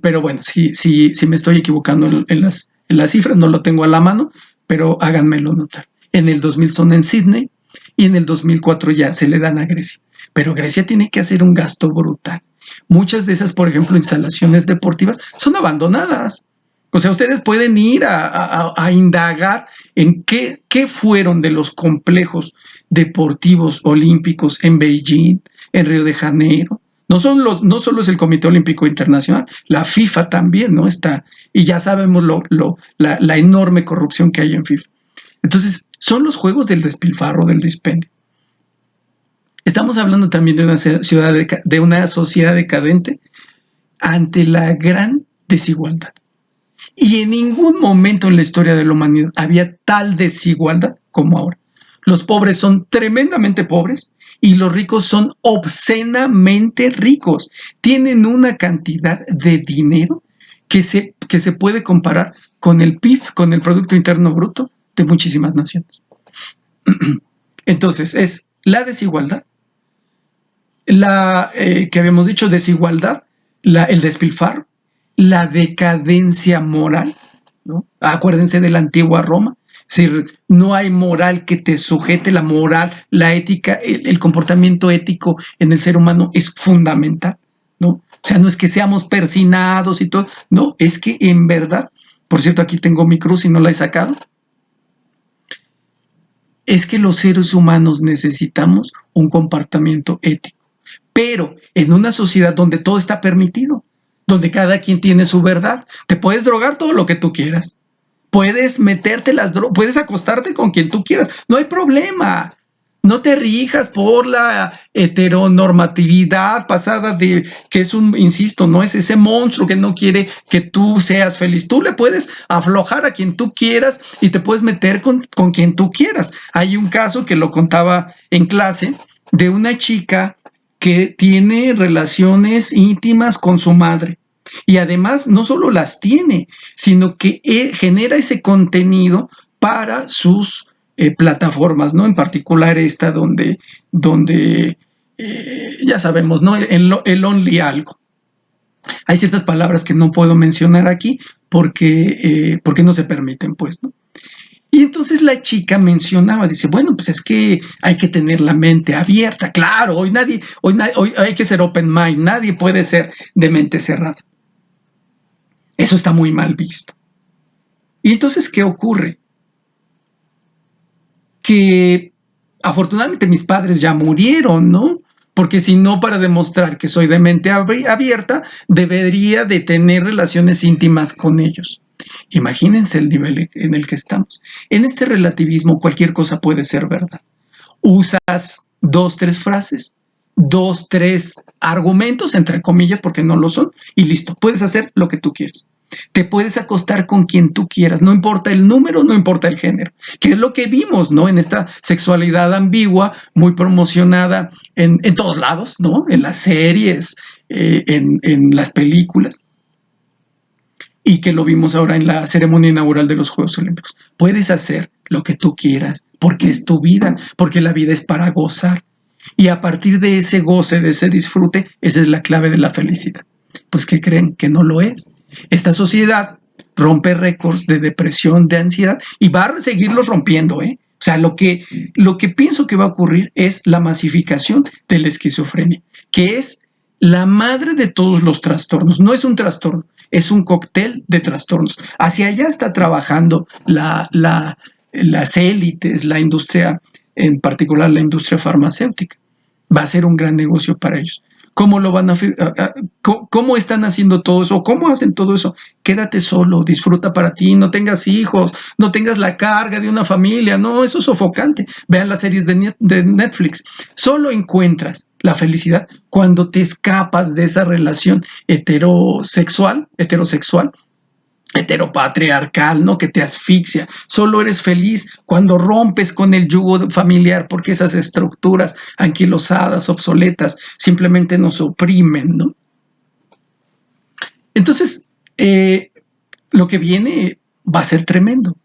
Pero bueno, si me estoy equivocando en las cifras, no lo tengo a la mano, pero háganmelo notar. En el 2000 son en Sydney y en el 2004 ya se le dan a Grecia. Pero Grecia tiene que hacer un gasto brutal. Muchas de esas, por ejemplo, instalaciones deportivas son abandonadas. O sea, ustedes pueden ir a indagar en qué fueron de los complejos deportivos olímpicos en Beijing, en Río de Janeiro. No solo es el Comité Olímpico Internacional, la FIFA también, ¿no? Está, y ya sabemos la enorme corrupción que hay en FIFA. Entonces, son los juegos del despilfarro, del dispendio. Estamos hablando también de una sociedad decadente ante la gran desigualdad. Y en ningún momento en la historia de la humanidad había tal desigualdad como ahora. Los pobres son tremendamente pobres y los ricos son obscenamente ricos. Tienen una cantidad de dinero que se puede comparar con el PIB, con el Producto Interno Bruto de muchísimas naciones. Entonces, la desigualdad, que habíamos dicho, desigualdad, el despilfarro, la decadencia moral, ¿no? Acuérdense de la antigua Roma. Es decir, no hay moral que te sujete, la moral, la ética, el comportamiento ético en el ser humano es fundamental, ¿no? O sea, no es que seamos persinados y todo, no, es que en verdad, por cierto, aquí tengo mi cruz y no la he sacado, es que los seres humanos necesitamos un comportamiento ético, pero en una sociedad donde todo está permitido, donde cada quien tiene su verdad, te puedes drogar todo lo que tú quieras, puedes meterte las drogas, puedes acostarte con quien tú quieras, no hay problema. No te rijas por la heteronormatividad pasada de que es un, insisto, no es ese monstruo que no quiere que tú seas feliz. Tú le puedes aflojar a quien tú quieras y te puedes meter con quien tú quieras. Hay un caso que lo contaba en clase de una chica que tiene relaciones íntimas con su madre. Y además no solo las tiene, sino que genera ese contenido para sus plataformas, ¿no? En particular esta donde ya sabemos, ¿no? El only algo. Hay ciertas palabras que no puedo mencionar aquí porque no se permiten, pues, ¿no? Y entonces la chica mencionaba, dice, bueno, pues es que hay que tener la mente abierta. Claro, hoy hay que ser open mind, nadie puede ser de mente cerrada. Eso está muy mal visto. Y entonces, ¿qué ocurre? Que afortunadamente mis padres ya murieron, ¿no? Porque si no, para demostrar que soy de mente abierta, debería de tener relaciones íntimas con ellos. Imagínense el nivel en el que estamos. En este relativismo cualquier cosa puede ser verdad. Usas 2, 3 frases, 2, 3 argumentos, entre comillas, porque no lo son, y listo, puedes hacer lo que tú quieras. Te puedes acostar con quien tú quieras, no importa el número, no importa el género, que es lo que vimos, ¿no? En esta sexualidad ambigua, muy promocionada en todos lados, ¿no? En las series, en las películas, y que lo vimos ahora en la ceremonia inaugural de los Juegos Olímpicos. Puedes hacer lo que tú quieras, porque es tu vida, porque la vida es para gozar. Y a partir de ese goce, de ese disfrute, esa es la clave de la felicidad. Pues ¿qué creen? Que no lo es. Esta sociedad rompe récords de depresión, de ansiedad, y va a seguirlos rompiendo, ¿eh? O sea, lo que pienso que va a ocurrir es la masificación de la esquizofrenia, que es la madre de todos los trastornos. No es un trastorno, es un cóctel de trastornos. Hacia allá está trabajando las élites, la industria, en particular la industria farmacéutica. Va a ser un gran negocio para ellos. ¿Cómo lo van cómo están haciendo todo eso? ¿Cómo hacen todo eso? Quédate solo, disfruta para ti, no tengas hijos, no tengas la carga de una familia, no, eso es sofocante. Vean las series de Netflix. Solo encuentras la felicidad cuando te escapas de esa relación heterosexual, heteropatriarcal, ¿no? Que te asfixia. Solo eres feliz cuando rompes con el yugo familiar, porque esas estructuras anquilosadas, obsoletas, simplemente nos oprimen, ¿no? Entonces, lo que viene va a ser tremendo.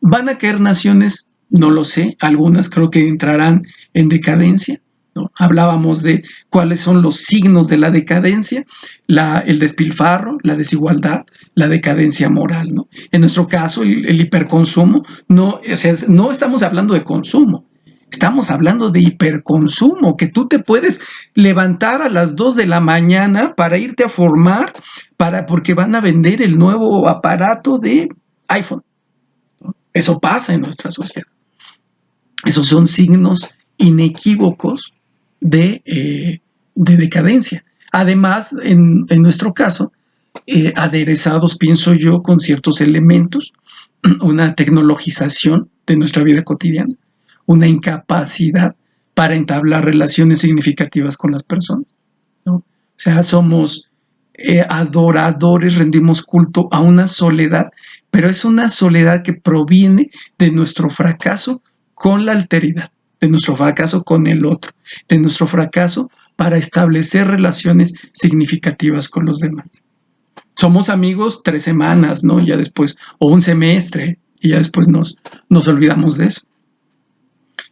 Van a caer naciones, no lo sé, algunas creo que entrarán en decadencia, ¿no? Hablábamos de cuáles son los signos de la decadencia, el despilfarro, la desigualdad, la decadencia moral, ¿no? En nuestro caso, el hiperconsumo, no, o sea, no estamos hablando de consumo, estamos hablando de hiperconsumo, que tú te puedes levantar a las 2 de la mañana para irte a formar, porque van a vender el nuevo aparato de iPhone. Eso pasa en nuestra sociedad. Esos son signos inequívocos de decadencia. Además, en nuestro caso, aderezados, pienso yo, con ciertos elementos, una tecnologización de nuestra vida cotidiana, una incapacidad para entablar relaciones significativas con las personas, ¿no? O sea, somos adoradores, rendimos culto a una soledad, pero es una soledad que proviene de nuestro fracaso con la alteridad, de nuestro fracaso con el otro, de nuestro fracaso para establecer relaciones significativas con los demás. Somos amigos 3 semanas, ¿no? Ya después, o un semestre, y ya después nos olvidamos de eso.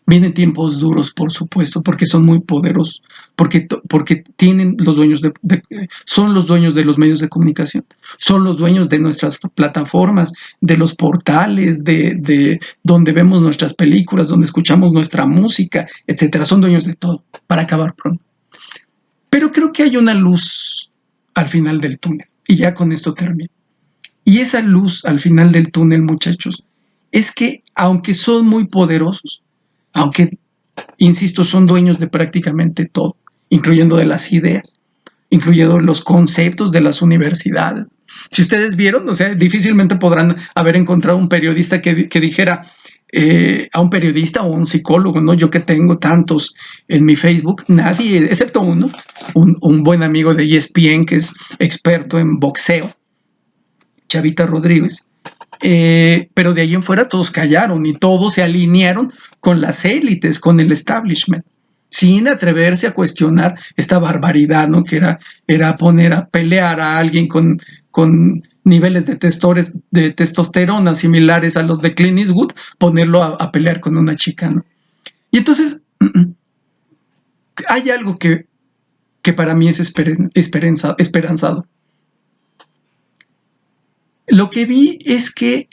Vienen tiempos duros, por supuesto, porque son muy poderosos, porque tienen los dueños son los dueños de los medios de comunicación, son los dueños de nuestras plataformas, de los portales, de donde vemos nuestras películas, donde escuchamos nuestra música, etcétera. Son dueños de todo, para acabar pronto. Pero creo que hay una luz al final del túnel, y ya con esto termino. Y esa luz al final del túnel, muchachos, es que aunque son muy poderosos, aunque, insisto, son dueños de prácticamente todo, incluyendo de las ideas, incluyendo los conceptos de las universidades. Si ustedes vieron, o sea, difícilmente podrán haber encontrado un periodista que dijera a un periodista o un psicólogo, ¿no? Yo que tengo tantos en mi Facebook, nadie, excepto uno, un buen amigo de ESPN que es experto en boxeo, Chavita Rodríguez, pero de ahí en fuera todos callaron y todos se alinearon con las élites, con el establishment, sin atreverse a cuestionar esta barbaridad, ¿no? Que era poner a pelear a alguien con niveles de testosterona similares a los de Clint Eastwood, ponerlo a pelear con una chica, ¿no? Y entonces hay algo que para mí es esperanzado. Lo que vi es que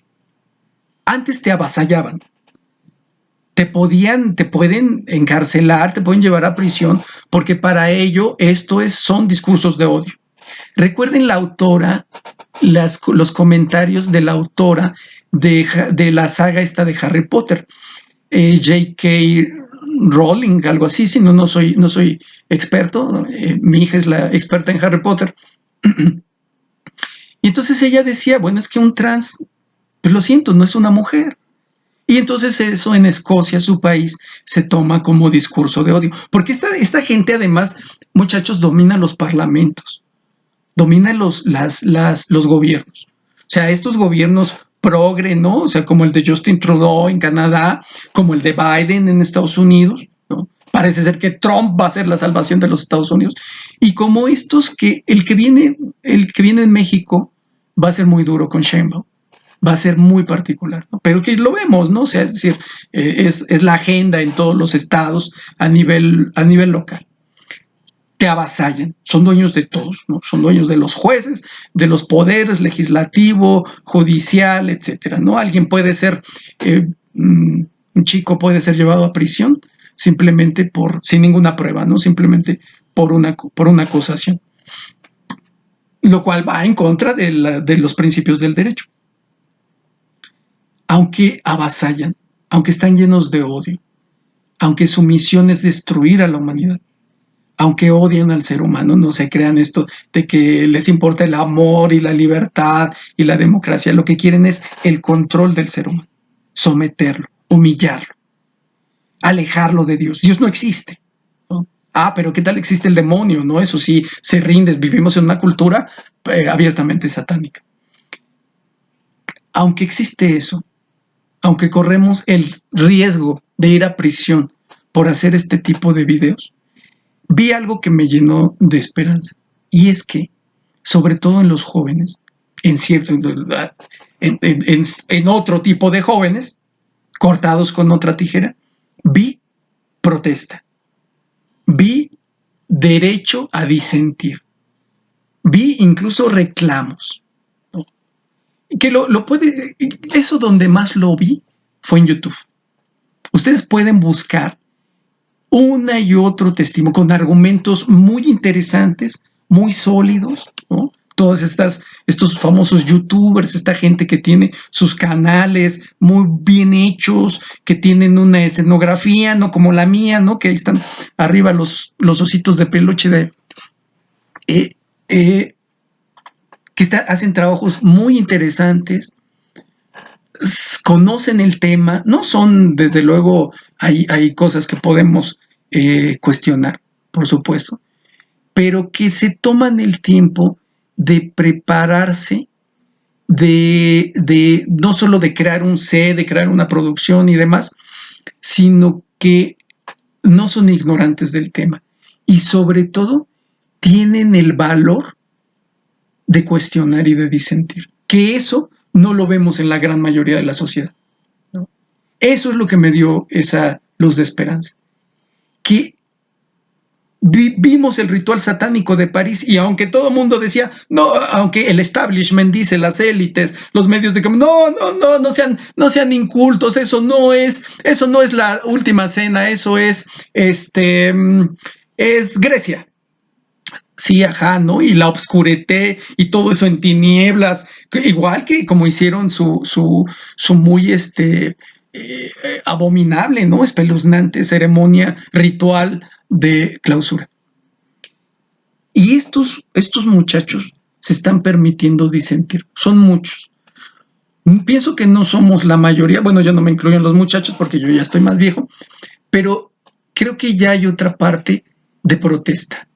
antes te avasallaban, te pueden encarcelar, te pueden llevar a prisión, porque para ello son discursos de odio. Recuerden la autora, los comentarios de la autora de la saga esta de Harry Potter, J.K. Rowling, algo así, si no soy experto, mi hija es la experta en Harry Potter. Y entonces ella decía, bueno, es que un trans, pues lo siento, no es una mujer. Y entonces eso en Escocia, su país, se toma como discurso de odio. Porque esta gente además, muchachos, domina los parlamentos, domina los gobiernos. O sea, estos gobiernos progre, ¿no? O sea, como el de Justin Trudeau en Canadá, como el de Biden en Estados Unidos, ¿no? Parece ser que Trump va a ser la salvación de los Estados Unidos. Y como estos el que viene en México va a ser muy duro con Sheinbaum, va a ser muy particular, ¿no? Pero que lo vemos, ¿no? O sea, es decir, es la agenda en todos los estados a nivel local. Te avasallan, son dueños de todos, ¿no? Son dueños de los jueces, de los poderes legislativo, judicial, etcétera, ¿no? Alguien puede ser, un chico puede ser llevado a prisión simplemente sin ninguna prueba, ¿no? Simplemente por una acusación, lo cual va en contra de los principios del derecho. Aunque avasallan, aunque están llenos de odio, aunque su misión es destruir a la humanidad, aunque odian al ser humano, no se crean esto de que les importa el amor y la libertad y la democracia, lo que quieren es el control del ser humano, someterlo, humillarlo, alejarlo de Dios. Dios no existe, ¿no? Pero ¿qué tal existe el demonio? ¿No? Eso sí, se rinde, vivimos en una cultura abiertamente satánica. Aunque existe eso, aunque corremos el riesgo de ir a prisión por hacer este tipo de videos, vi algo que me llenó de esperanza. Y es que, sobre todo en los jóvenes, en otro tipo de jóvenes, cortados con otra tijera, vi protesta, vi derecho a disentir, vi incluso reclamos. Que eso donde más lo vi fue en YouTube. Ustedes pueden buscar una y otro testimonio con argumentos muy interesantes, muy sólidos, ¿no? Todos estos famosos youtubers, esta gente que tiene sus canales muy bien hechos, que tienen una escenografía, no como la mía, ¿no? Que ahí están arriba los ositos de peluche que hacen trabajos muy interesantes, conocen el tema, no son, desde luego, hay cosas que podemos cuestionar, por supuesto, pero que se toman el tiempo de prepararse, no solo de crear un set, de crear una producción y demás, sino que no son ignorantes del tema y sobre todo tienen el valor de cuestionar y de disentir, que eso no lo vemos en la gran mayoría de la sociedad, ¿no? Eso es lo que me dio esa luz de esperanza. Que vimos el ritual satánico de París y aunque todo el mundo decía, no, aunque el establishment dice, las élites, los medios de no sean incultos, eso no es la última cena, eso es Grecia. Sí, ajá, ¿no? Y la obscureté y todo eso en tinieblas, igual que como hicieron su muy abominable, ¿no? Espeluznante ceremonia ritual de clausura. Y estos muchachos se están permitiendo disentir, son muchos. Pienso que no somos la mayoría, bueno, yo no me incluyo en los muchachos porque yo ya estoy más viejo, pero creo que ya hay otra parte de protesta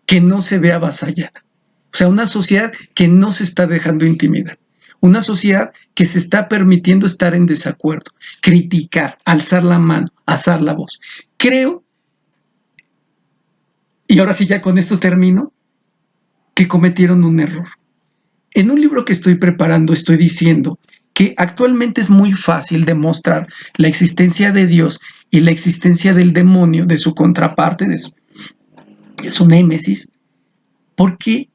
que no se ve avasallada. O sea, una sociedad que no se está dejando intimidar. Una sociedad que se está permitiendo estar en desacuerdo, criticar, alzar la mano, alzar la voz. Creo, y ahora sí ya con esto termino, que cometieron un error. En un libro que estoy preparando estoy diciendo que actualmente es muy fácil demostrar la existencia de Dios y la existencia del demonio, de su contraparte, de su némesis, porque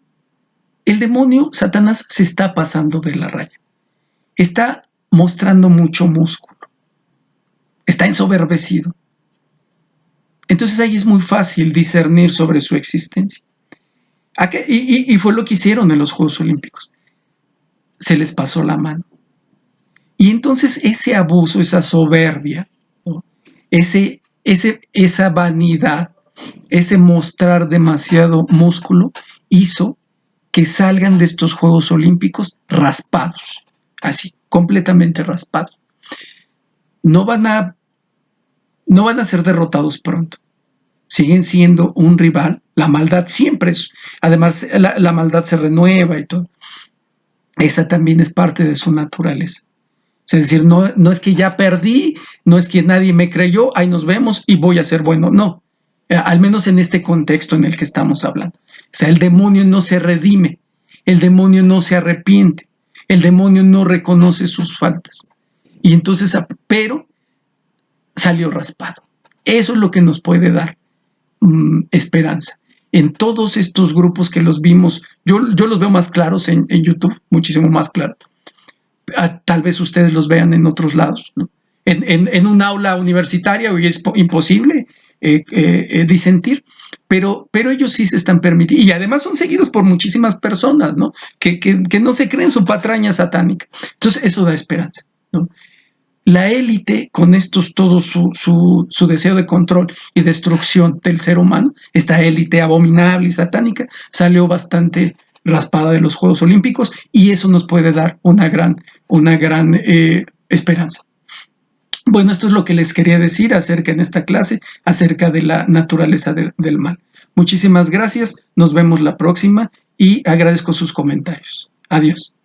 el demonio, Satanás, se está pasando de la raya. Está mostrando mucho músculo. Está ensoberbecido. Entonces ahí es muy fácil discernir sobre su existencia. Y fue lo que hicieron en los Juegos Olímpicos. Se les pasó la mano. Y entonces ese abuso, esa soberbia, ¿no? Esa vanidad, ese mostrar demasiado músculo, hizo que salgan de estos Juegos Olímpicos raspados, así, completamente raspados. No van a ser derrotados pronto. Siguen siendo un rival. La maldad siempre es, además la maldad se renueva y todo. Esa también es parte de su naturaleza. Es decir, no es que ya perdí, no es que nadie me creyó, ahí nos vemos y voy a ser bueno. No, al menos en este contexto en el que estamos hablando. O sea, el demonio no se redime, el demonio no se arrepiente, el demonio no reconoce sus faltas. Y entonces, pero salió raspado. Eso es lo que nos puede dar esperanza. En todos estos grupos que los vimos, yo los veo más claros en YouTube, muchísimo más claros. Tal vez ustedes los vean en otros lados, ¿no? En un aula universitaria hoy es imposible disentir, pero ellos sí se están permitiendo, y además son seguidos por muchísimas personas, ¿no? Que no se creen su patraña satánica. Entonces eso da esperanza, ¿no? La élite, con estos todo su deseo de control y destrucción del ser humano, esta élite abominable y satánica, salió bastante raspada de los Juegos Olímpicos y eso nos puede dar una gran esperanza. Bueno, esto es lo que les quería decir acerca en esta clase, acerca de la naturaleza del mal. Muchísimas gracias, nos vemos la próxima y agradezco sus comentarios. Adiós.